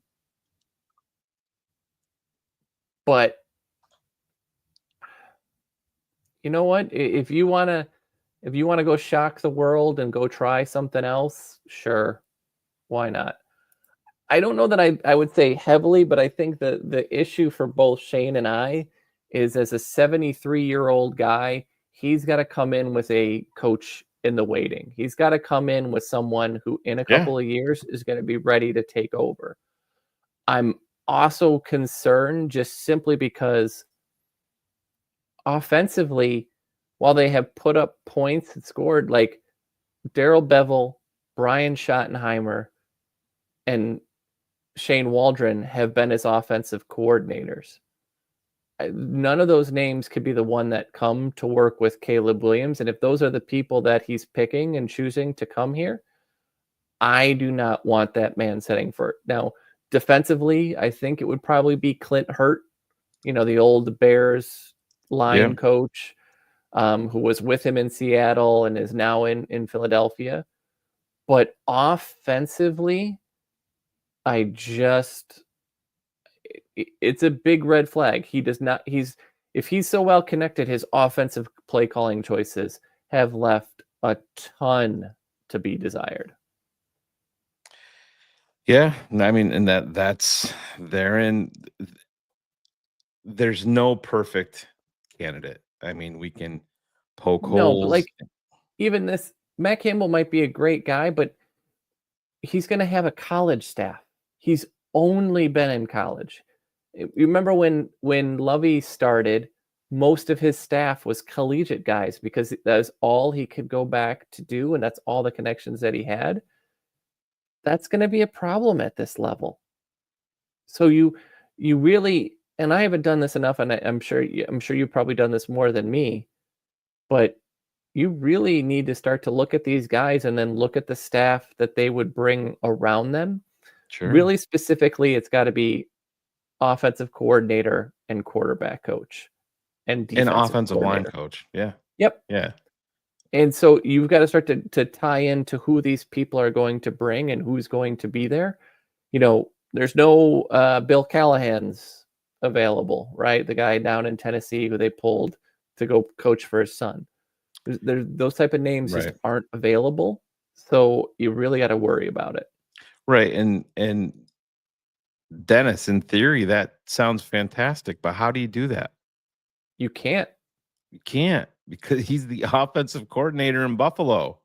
you know what? If you wanna go shock the world and go try something else, sure, why not? I don't know that I would say heavily, but I think the issue for both Shane and I is, as a 73-year-old guy, he's got to come in with a coach in the waiting. He's got to come in with someone who in a couple of years is going to be ready to take over. I'm also concerned just simply because offensively, while they have put up points and scored, like Darrell Bevel, Brian Schottenheimer, and Shane Waldron have been his offensive coordinators. None of those names could be the one that come to work with Caleb Williams. And if those are the people that he's picking and choosing to come here, I do not want that man setting for. Now, defensively, I think it would probably be Clint Hurt, the old Bears line coach, who was with him in Seattle and is now in Philadelphia. But offensively, it's a big red flag. If he's so well connected, his offensive play calling choices have left a ton to be desired. Yeah, I mean, and that's therein. There's no perfect candidate. I mean, we can poke holes. But like even this, Matt Campbell might be a great guy, but he's going to have a college staff. He's only been in college. You remember when Lovey started, most of his staff was collegiate guys because that's all he could go back to do, and that's all the connections that he had. That's going to be a problem at this level. So you really, and I haven't done this enough, and I'm sure you've probably done this more than me, but you really need to start to look at these guys and then look at the staff that they would bring around them. Sure. Really specifically, it's got to be offensive coordinator and quarterback coach and offensive line coach. Yeah. Yep. Yeah. And so you've got to start to tie into who these people are going to bring and who's going to be there. There's no Bill Callahan's available, right? The guy down in Tennessee who they pulled to go coach for his son. There's those type of names just aren't available. So you really got to worry about it. Right. And Dennis, in theory, that sounds fantastic, but how do you do that? You can't. You can't, because he's the offensive coordinator in Buffalo.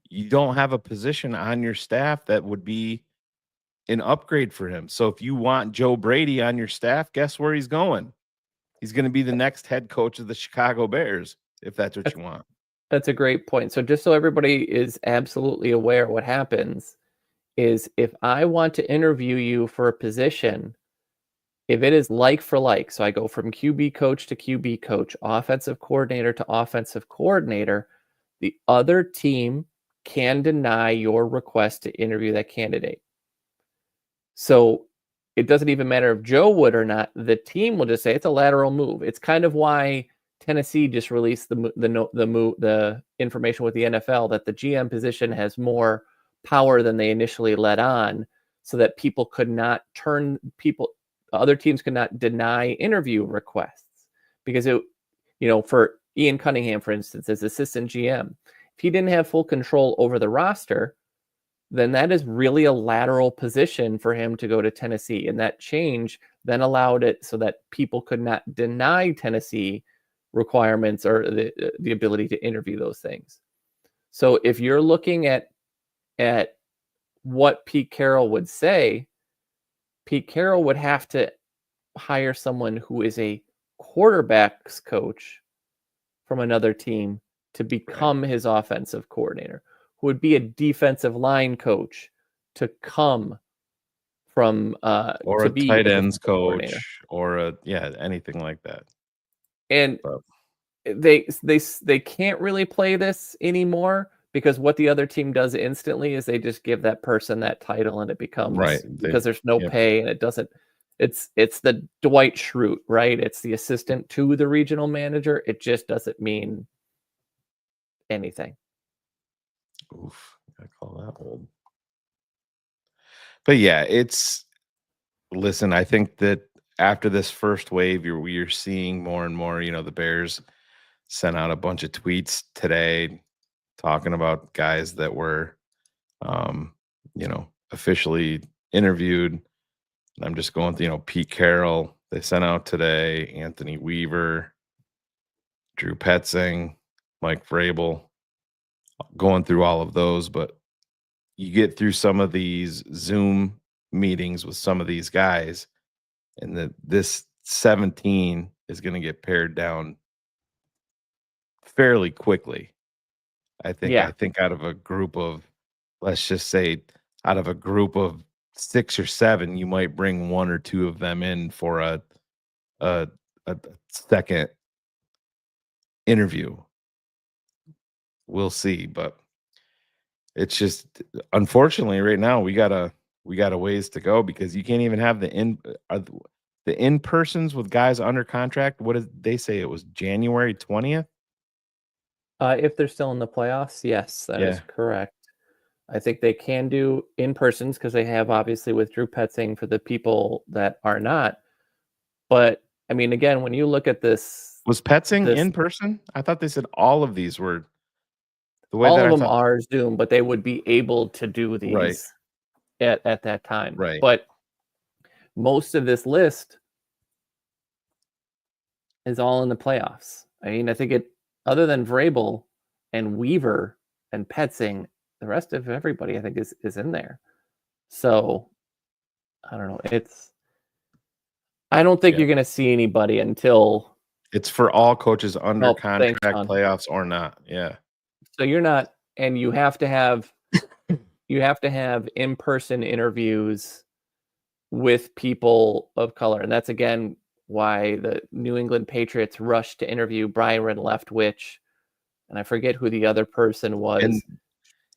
You don't have a position on your staff that would be an upgrade for him. So if you want Joe Brady on your staff, guess where he's going? He's going to be the next head coach of the Chicago Bears, if that's what you want. That's a great point. So just so everybody is absolutely aware, what happens is if I want to interview you for a position, if it is like for like, so I go from QB coach to QB coach, offensive coordinator to offensive coordinator, the other team can deny your request to interview that candidate. So it doesn't even matter if Joe would or not. The team will just say it's a lateral move. It's kind of why Tennessee just released the information with the NFL that the GM position has more power than they initially let on, so that people could not other teams could not deny interview requests, because for Ian Cunningham, for instance, as assistant GM, if he didn't have full control over the roster, then that is really a lateral position for him to go to Tennessee. And that change then allowed it so that people could not deny Tennessee requirements or the ability to interview those things. So if you're looking at what Pete Carroll would say, Pete Carroll would have to hire someone who is a quarterback's coach from another team to become his offensive coordinator, who would be a defensive line coach to come from or to a be tight a ends defensive coordinator. coach, or anything like that. And But they can't really play this anymore because what the other team does instantly is they just give that person that title and it becomes because there's no pay and it doesn't. It's the Dwight Schrute, right? It's the assistant to the regional manager. It just doesn't mean anything. Oof, I call that old. But yeah, listen, I think that after this first wave, you're seeing more and more, the Bears sent out a bunch of tweets today talking about guys that were officially interviewed. I'm just going through, Pete Carroll, they sent out today, Anthony Weaver, Drew Petzing, Mike Vrabel, going through all of those. But you get through some of these Zoom meetings with some of these guys, and this 17 is going to get pared down fairly quickly. I think out of a group of, let's just say, out of a group of 6 or 7, you might bring 1 or 2 of them in for a second interview. We'll see, but it's just, unfortunately, right now we got a ways to go, because you can't even have the in-persons with guys under contract. What did they say? It was January 20th. If they're still in the playoffs, yes, that is correct. I think they can do in-persons because they have, obviously, with Drew Petzing for the people that are not. But, I mean, again, when you look at this... Was Petzing in person? I thought they said all of these were... all of them are Zoom, but they would be able to do these at that time. Right. But most of this list is all in the playoffs. I mean, I think other than Vrabel and Weaver and Petzing, the rest of everybody, I think, is in there. So, I don't know. I don't think you're going to see anybody until... It's for all coaches under contract, playoffs or not. Yeah. So you're not, and you have to have in-person interviews with people of color. And that's, again, why the New England Patriots rushed to interview Byron Leftwich, and I forget who the other person was.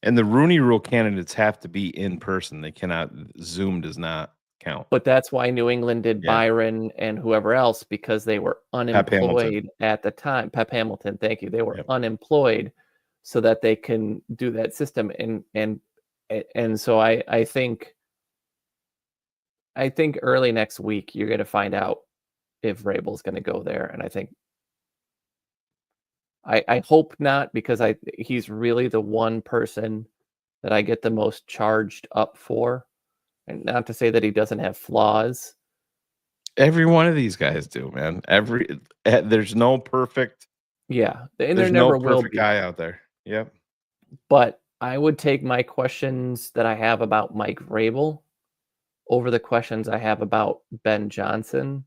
And the Rooney Rule candidates have to be in person. They cannot, Zoom does not count. But that's why New England did Byron and whoever else, because they were unemployed at the time. Pep Hamilton, thank you. They were unemployed so that they can do that system. And so I think early next week you're going to find out if Vrabel's going to go there. And I think I hope not, because he's really the one person that I get the most charged up for. And not to say that he doesn't have flaws. Every one of these guys do, man. There's no perfect. Yeah. And there's there never no will perfect be. guy out there. Yep. But I would take my questions that I have about Mike Vrabel over the questions I have about Ben Johnson.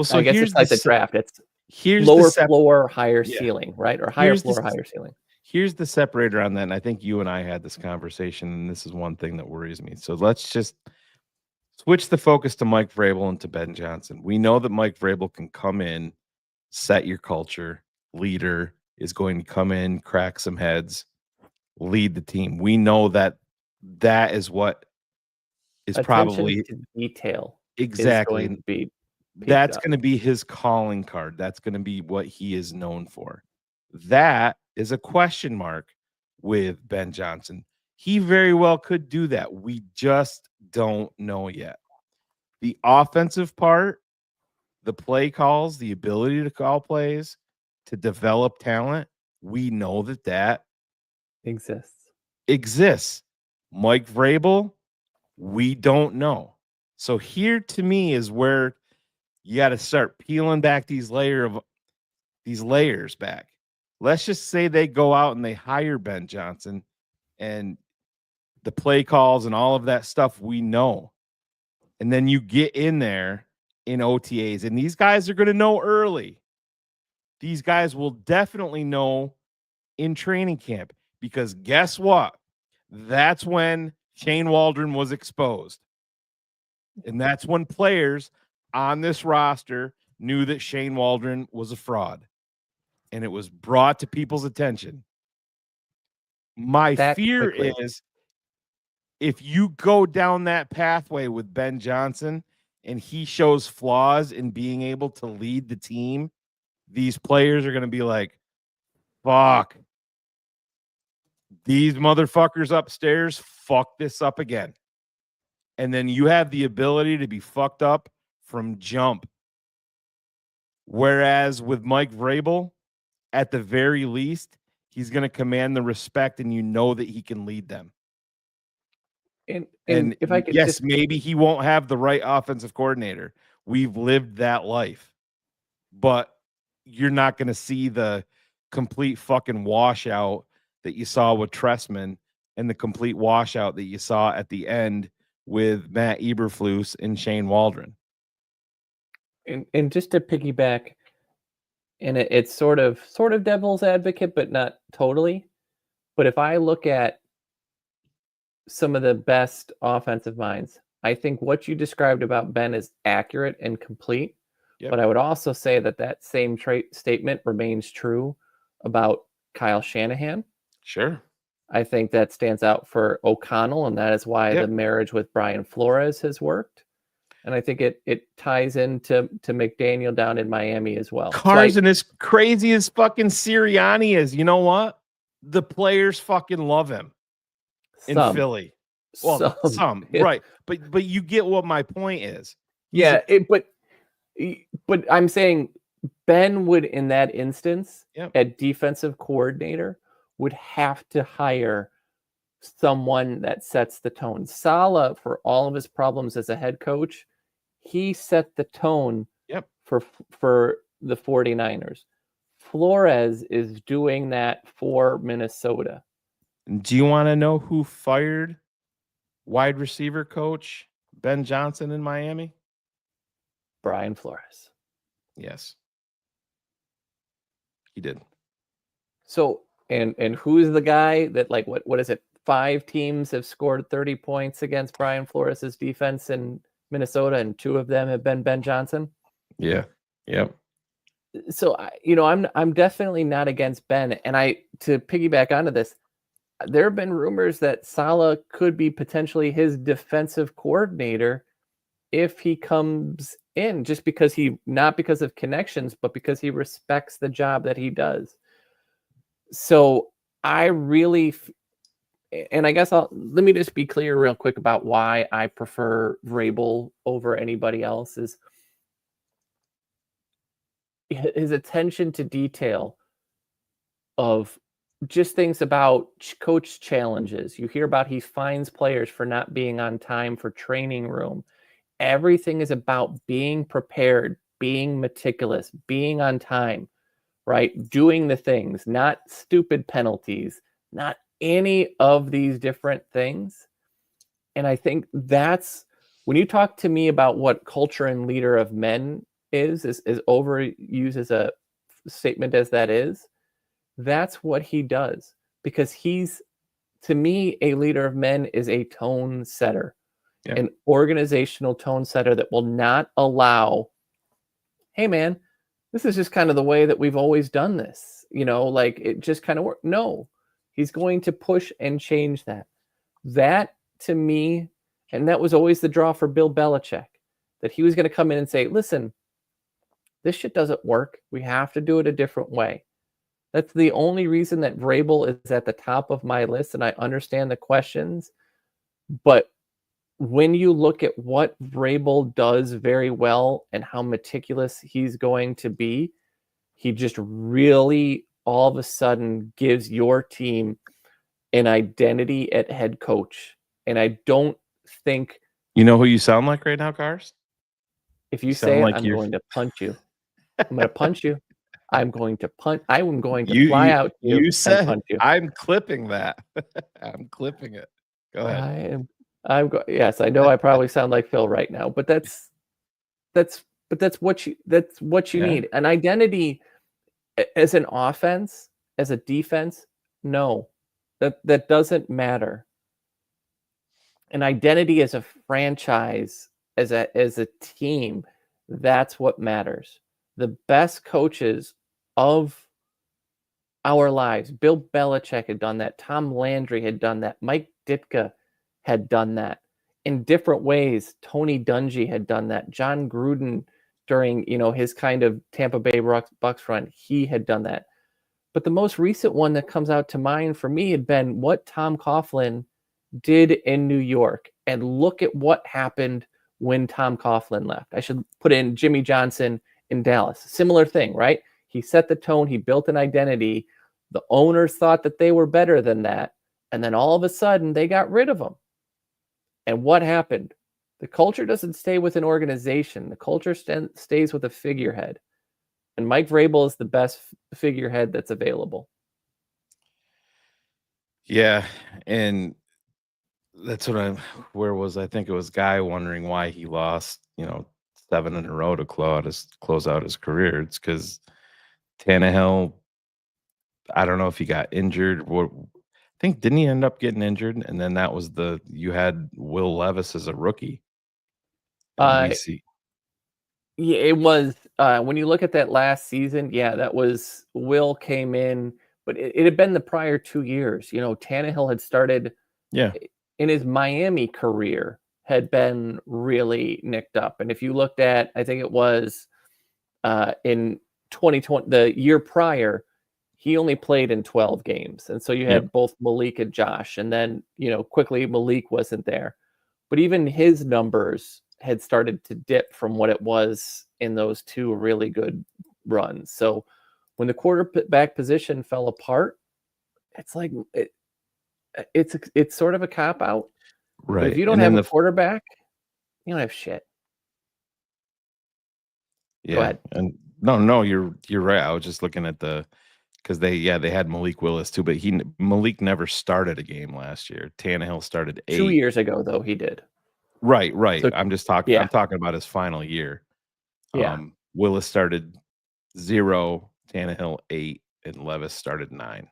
So I guess it's like the draft. It's lower floor, higher ceiling, right? Or higher floor, higher ceiling. Here's the separator on that, and I think you and I had this conversation, and this is one thing that worries me. So let's just switch the focus to Mike Vrabel and to Ben Johnson. We know that Mike Vrabel can come in, set your culture, leader, is going to come in, crack some heads, lead the team. We know that is what is probably to detail. Exactly. Is going to be that's going to be his calling card. That's going to be what he is known for. That is a question mark with Ben Johnson. He very well could do that. We just don't know yet. The offensive part, the play calls, the ability to call plays, to develop talent, we know that exists. Mike Vrabel, we don't know. So here to me is where you got to start peeling back these layers back. Let's just say they go out and they hire Ben Johnson, and the play calls and all of that stuff we know. And then you get in there in OTAs, and these guys are going to know early. these guys will definitely know in training camp, because guess what? That's when Shane Waldron was exposed. And that's when players on this roster knew that Shane Waldron was a fraud. And it was brought to people's attention. My That fear quickly. is if you go down that pathway with Ben Johnson and he shows flaws in being able to lead the team, these players are going to be like, fuck, these motherfuckers upstairs fuck this up again. And then you have the ability to be fucked up from jump. Whereas with Mike Vrabel, at the very least, he's going to command the respect and you know that he can lead them. And if I could yes, just maybe he won't have the right offensive coordinator. We've lived that life. But you're not going to see the complete fucking washout that you saw with Tressman and the complete washout that you saw at the end with Matt Eberflus and Shane Waldron. and just to piggyback, and it's sort of devil's advocate, but not totally. But if I look at some of the best offensive minds, I think what you described about Ben is accurate and complete. Yep. But I would also say that same statement remains true about Kyle Shanahan. Sure. I think that stands out for O'Connell, and that is why Yep. the marriage with Brian Flores has worked. And I think it ties into McDaniel down in Miami as well. Carson, as crazy as fucking Sirianni is, you know what? The players fucking love him in Philly. Well, some yeah. right. But you get what my point is. Yeah, but I'm saying Ben would, in that instance, Yep. at defensive coordinator, would have to hire someone that sets the tone. Saleh, for all of his problems as a head coach, he set the tone Yep. for the 49ers. Flores is doing that for Minnesota. Do you want to know who fired wide receiver coach Ben Johnson in Miami? Brian Flores. Yes. He did. So, and who's the guy that, like, what is it? 5 teams have scored 30 points against Brian Flores' defense in Minnesota, and 2 of them have been Ben Johnson. Yeah. Yep. So, I'm definitely not against Ben. And to piggyback onto this, there have been rumors that Saleh could be potentially his defensive coordinator if he comes in, just because not because of connections, but because he respects the job that he does. So I really, and I guess let me just be clear real quick about why I prefer Vrabel over anybody else. Is his attention to detail of just things about coach challenges. You hear about he fines players for not being on time for training room. Everything is about being prepared, being meticulous, being on time, right? Doing the things, not stupid penalties, not any of these different things. And I think that's when you talk to me about what culture and leader of men is overused as a statement as that is, that's what he does, because he's, to me, a leader of men is a tone setter, an organizational tone setter that will not allow, hey man, this is just kind of the way that we've always done this, like it just kind of works. No, he's going to push and change that. That, to me, and that was always the draw for Bill Belichick, that he was going to come in and say, listen, this shit doesn't work. We have to do it a different way. That's the only reason that Vrabel is at the top of my list, and I understand the questions. But when you look at what Vrabel does very well and how meticulous he's going to be, he just really all of a sudden gives your team an identity at head coach. And I don't think... You know who you sound like right now, Cars? If you say it, I'm going to punch you. I'm going to punch you. I'm going to punch. I am going to fly out to you and punch you. I'm clipping that. I'm clipping it. Go ahead. Yes, I know I probably sound like Phil right now, but that's what you need. An identity As an offense, as a defense, no. That doesn't matter. An identity as a franchise, as a team, that's what matters. The best coaches of our lives, Bill Belichick had done that, Tom Landry had done that, Mike Ditka had done that in different ways. Tony Dungy had done that. John Gruden, during his kind of Tampa Bay Bucks run, he had done that. But the most recent one that comes out to mind for me had been what Tom Coughlin did in New York. And look at what happened when Tom Coughlin left. I should put in Jimmy Johnson in Dallas. Similar thing, right? He set the tone. He built an identity. The owners thought that they were better than that. And then all of a sudden, they got rid of him. And what happened? The culture doesn't stay with an organization. The culture stays with a figurehead. And Mike Vrabel is the best figurehead that's available. Yeah, and that's what where was I think it was Guy wondering why he lost, 7 in a row to close out his career. It's because Tannehill, I don't know if he got injured. I think didn't he end up getting injured? And then that was you had Will Levis as a rookie. And Yeah, it was when you look at that last season. Yeah, that was Will came in, but it had been the prior 2 years. Tannehill had started. Yeah. In his Miami career, had been really nicked up. And if you looked at, I think it was in 2020, the year prior, he only played in 12 games. And so you had both Malik and Josh. And then, quickly Malik wasn't there. But even his numbers had started to dip from what it was in those 2 really good runs. So when the quarterback position fell apart, it's like it's sort of a cop out. Right. But if you don't have a quarterback, you don't have shit. Yeah. Go ahead. And no, you're right. I was just looking at because they had Malik Willis too, but Malik never started a game last year. Tannehill started 8. 2 years ago, though, he did. Right. So, I'm just talking. yeah. I'm talking about his final year. Yeah. Willis started 0, Tannehill 8, and Levis started 9.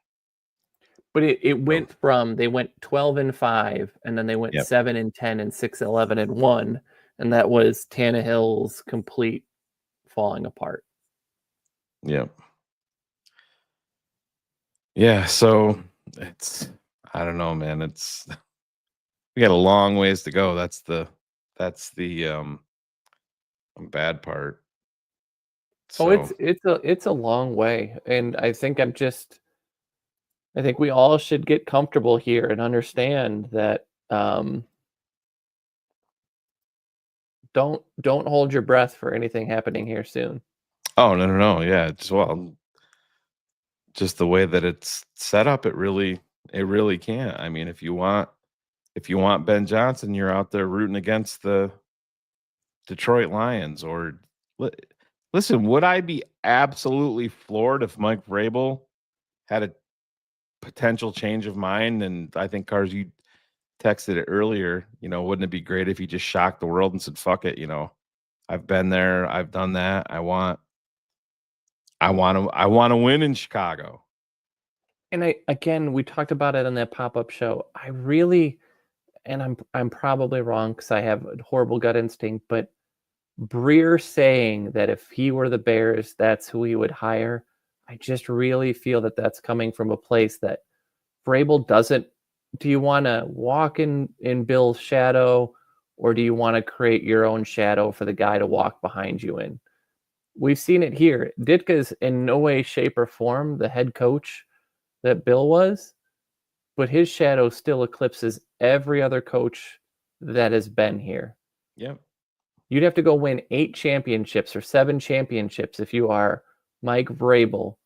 But it went from they went 12-5, and then they went 7-10 and 6-11-1, and that was Tannehill's complete falling apart. Yep. Yeah. So I don't know, man. We got a long ways to go. That's the bad part. So it's a long way, and I think I think we all should get comfortable here and understand that don't hold your breath for anything happening here soon. Oh, no. Yeah, just the way that it's set up, it really can't. I mean, if you want Ben Johnson, you're out there rooting against the Detroit Lions. Or listen, would I be absolutely floored if Mike Vrabel had a potential change of mind? And I think, Cars, you texted it earlier, wouldn't it be great if he just shocked the world and said, fuck it, I've been there, I've done that. I want to win in Chicago. And we talked about it on that pop-up show. I really, and I'm probably wrong because I have a horrible gut instinct, but Breer saying that if he were the Bears, that's who he would hire. I just really feel that that's coming from a place that Vrabel doesn't. Do you want to walk in Bill's shadow, or do you want to create your own shadow for the guy to walk behind you in? We've seen it here. Ditka is in no way, shape, or form the head coach that Bill was, but his shadow still eclipses every other coach that has been here. Yep. You'd have to go win 8 championships or 7 championships if you are Mike Vrabel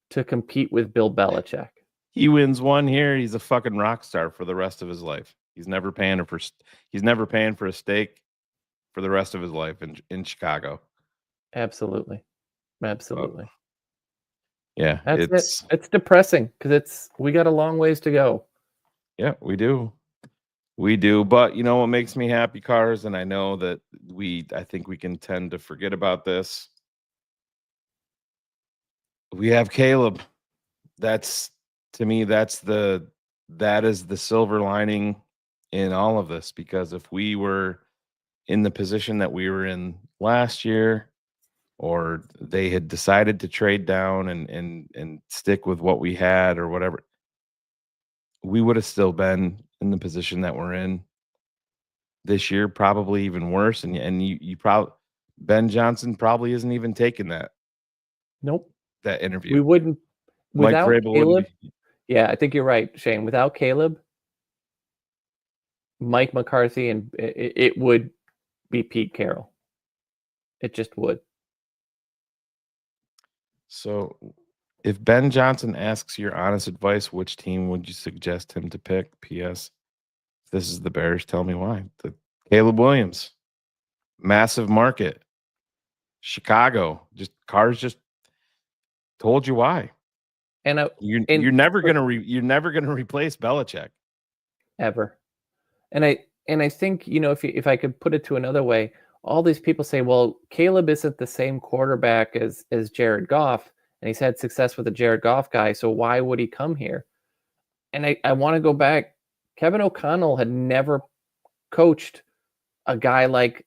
to compete with Bill Belichick. He wins one here, he's a fucking rock star for the rest of his life. He's never paying for a steak for the rest of his life in Chicago. Absolutely. Yeah, it's depressing because we got a long ways to go. Yeah, we do. But what makes me happy, Cars, and I know that I think we can tend to forget about this. We have Caleb. That's, to me, that is the silver lining in all of this, because if we were in the position that we were in last year, or they had decided to trade down and stick with what we had or whatever, we would have still been in the position that we're in this year, probably even worse. And you probably, Ben Johnson probably isn't even taking that Nope. interview. We wouldn't Mike without Vrabel Caleb. wouldn't be. Yeah, I think you're right, Shane. Without Caleb, Mike McCarthy, and it would be Pete Carroll. It just would. So, if Ben Johnson asks your honest advice, which team would you suggest him to pick? P.S. If this is the Bears, tell me why. The Caleb Williams, massive market, Chicago, Cars just told you why. And You're never gonna replace Belichick ever. And I think, if I could put it to another way, all these people say, well, Caleb isn't the same quarterback as Jared Goff, and he's had success with the Jared Goff guy, so why would he come here? And I want to go back. Kevin O'Connell had never coached a guy like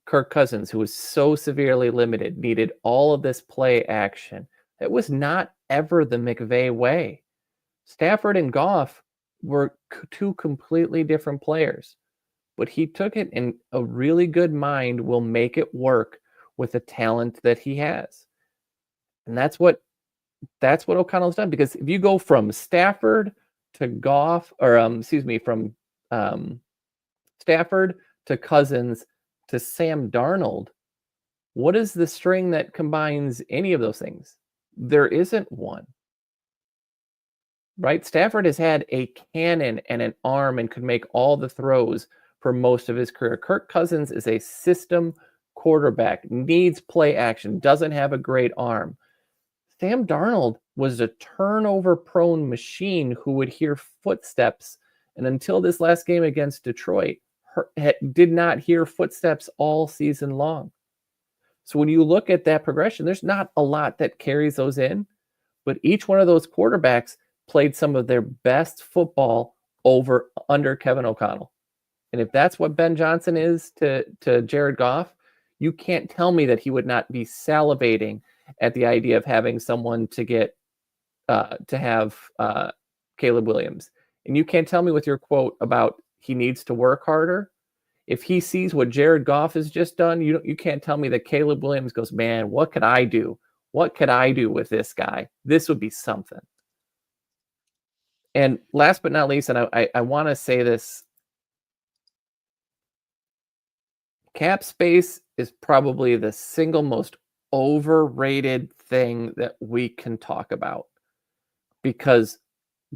Kirk Cousins, who was so severely limited, needed all of this play action. It was not ever the McVay way. Stafford and Goff were two completely different players, but he took it, and a really good mind will make it work with the talent that he has. And that's what O'Connell's done, because if you go from Stafford to Goff, or from Stafford to Cousins to Sam Darnold, what is the string that combines any of those things? There isn't one. Right? Stafford has had a cannon and an arm and could make all the throws for most of his career. Kirk Cousins is a system quarterback, needs play action, doesn't have a great arm. Sam Darnold was a turnover-prone machine who would hear footsteps, and until this last game against Detroit, did not hear footsteps all season long. So when you look at that progression, there's not a lot that carries those in, but each one of those quarterbacks played some of their best football under Kevin O'Connell. And if that's what Ben Johnson is to Jared Goff, you can't tell me that he would not be salivating at the idea of having someone to have Caleb Williams. And you can't tell me with your quote about he needs to work harder. If he sees what Jared Goff has just done, you can't tell me that Caleb Williams goes, man, what could I do? What could I do with this guy? This would be something. And last but not least, and I want to say this, cap space is probably the single most overrated thing that we can talk about, because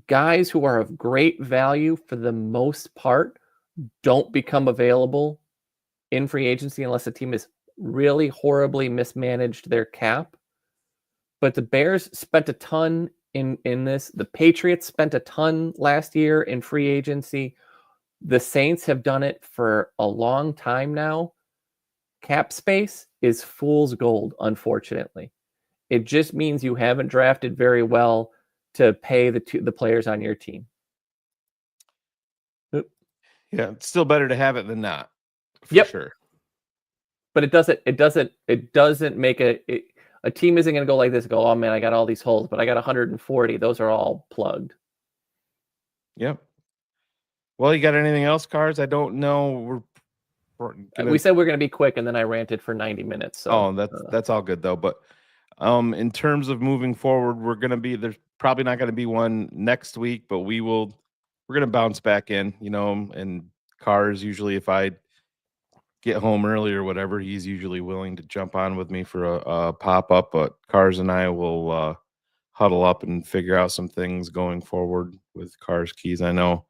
guys who are of great value for the most part don't become available in free agency unless a team is really horribly mismanaged their cap. But the Bears spent a ton in this. The Patriots spent a ton last year in free agency. The Saints have done it for a long time now. Cap space is fool's gold, unfortunately. It just means you haven't drafted very well to pay the players on your team. Yeah, it's still better to have it than not. Yep. Sure. But it doesn't make a team isn't going to go like this and go, oh man, I got all these holes, but I got 140. Those are all plugged. Yep. Well, you got anything else, Cars? I don't know. We said we're going to be quick, and then I ranted for 90 minutes. So that's all good though. But in terms of moving forward, there's probably not going to be one next week, but we're going to bounce back in, and Cars, usually if I get home early or whatever, he's usually willing to jump on with me for a pop-up, but Cars and I will huddle up and figure out some things going forward with Cars Keys. I know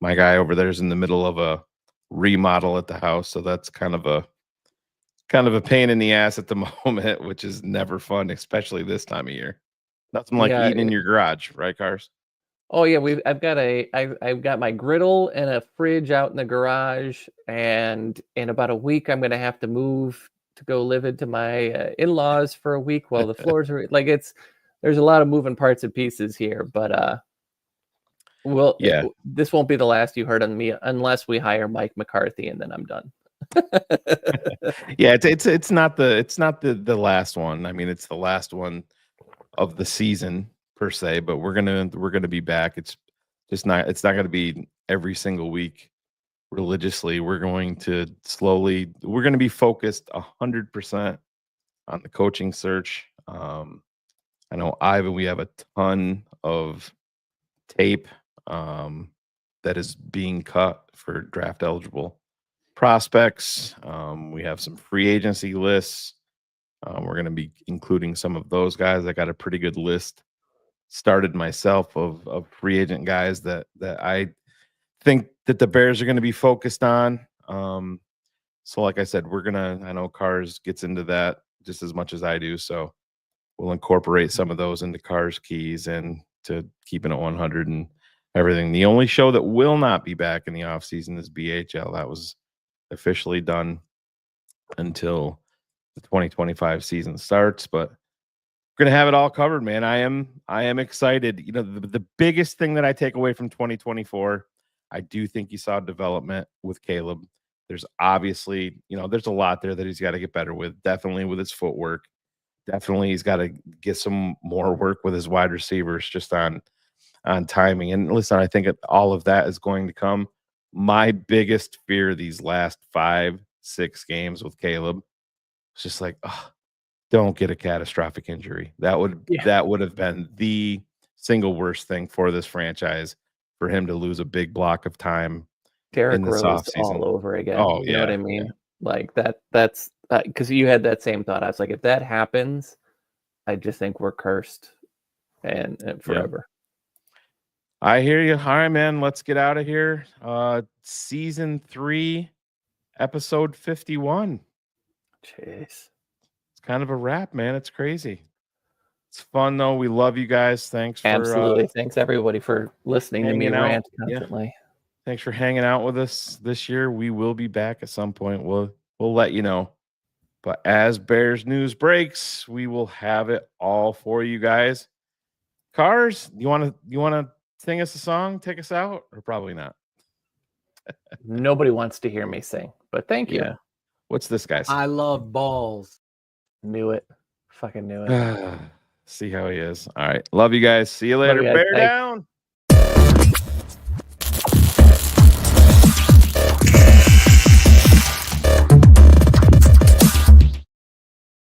my guy over there is in the middle of a remodel at the house, so that's kind of a pain in the ass at the moment, which is never fun, especially this time of year. Nothing like eating in your garage, right, Cars? Oh yeah, I've got my griddle and a fridge out in the garage, and in about a week I'm gonna have to move to go live into my in-laws for a week while the floors are like there's a lot of moving parts and pieces here, but this won't be the last you heard on me unless we hire Mike McCarthy, and then I'm done. Yeah, it's not the last one. I mean, it's the last one of the season per se, but we're gonna be back. It's not gonna be every single week religiously. We're going to be focused 100% on the coaching search. I know Ivan, we have a ton of tape that is being cut for draft eligible prospects. We have some free agency lists. We're going to be including some of those guys. I got a pretty good list started myself of free agent guys that I think that the Bears are going to be focused on. So like I said, I know Cars gets into that just as much as I do. So we'll incorporate some of those into Cars Keys and to keeping it 100 and everything. The only show that will not be back in the off season is BHL. That was officially done until the 2025 season starts, but we're going to have it all covered, man. I am excited. You know, the biggest thing that I take away from 2024, I do think you saw development with Caleb. There's obviously, there's a lot there that he's got to get better with, definitely with his footwork. Definitely he's got to get some more work with his wide receivers just on timing. And listen, I think all of that is going to come. My biggest fear these last 5-6 games with Caleb was just like, don't get a catastrophic injury. That would have been the single worst thing for this franchise, for him to lose a big block of time. Derrick Rose all over again. Oh, you know what I mean? Yeah. Like that's because you had that same thought. I was like, if that happens, I just think we're cursed and forever. Yeah. I hear you. All right, man. Let's get out of here. Season 3, episode 51. Jeez. It's kind of a wrap, man. It's crazy. It's fun though. We love you guys. Thanks for absolutely. Thanks everybody for listening to me rant constantly. Yeah. Thanks for hanging out with us this year. We will be back at some point. We'll let you know. But as Bears news breaks, we will have it all for you guys. Cars, you want to sing us a song, take us out, or probably not? Nobody wants to hear me sing, but thank you. Yeah. What's this guy say? I love balls. Knew it. Fucking knew it. See how he is. All right. Love you guys. See you later. Bear down.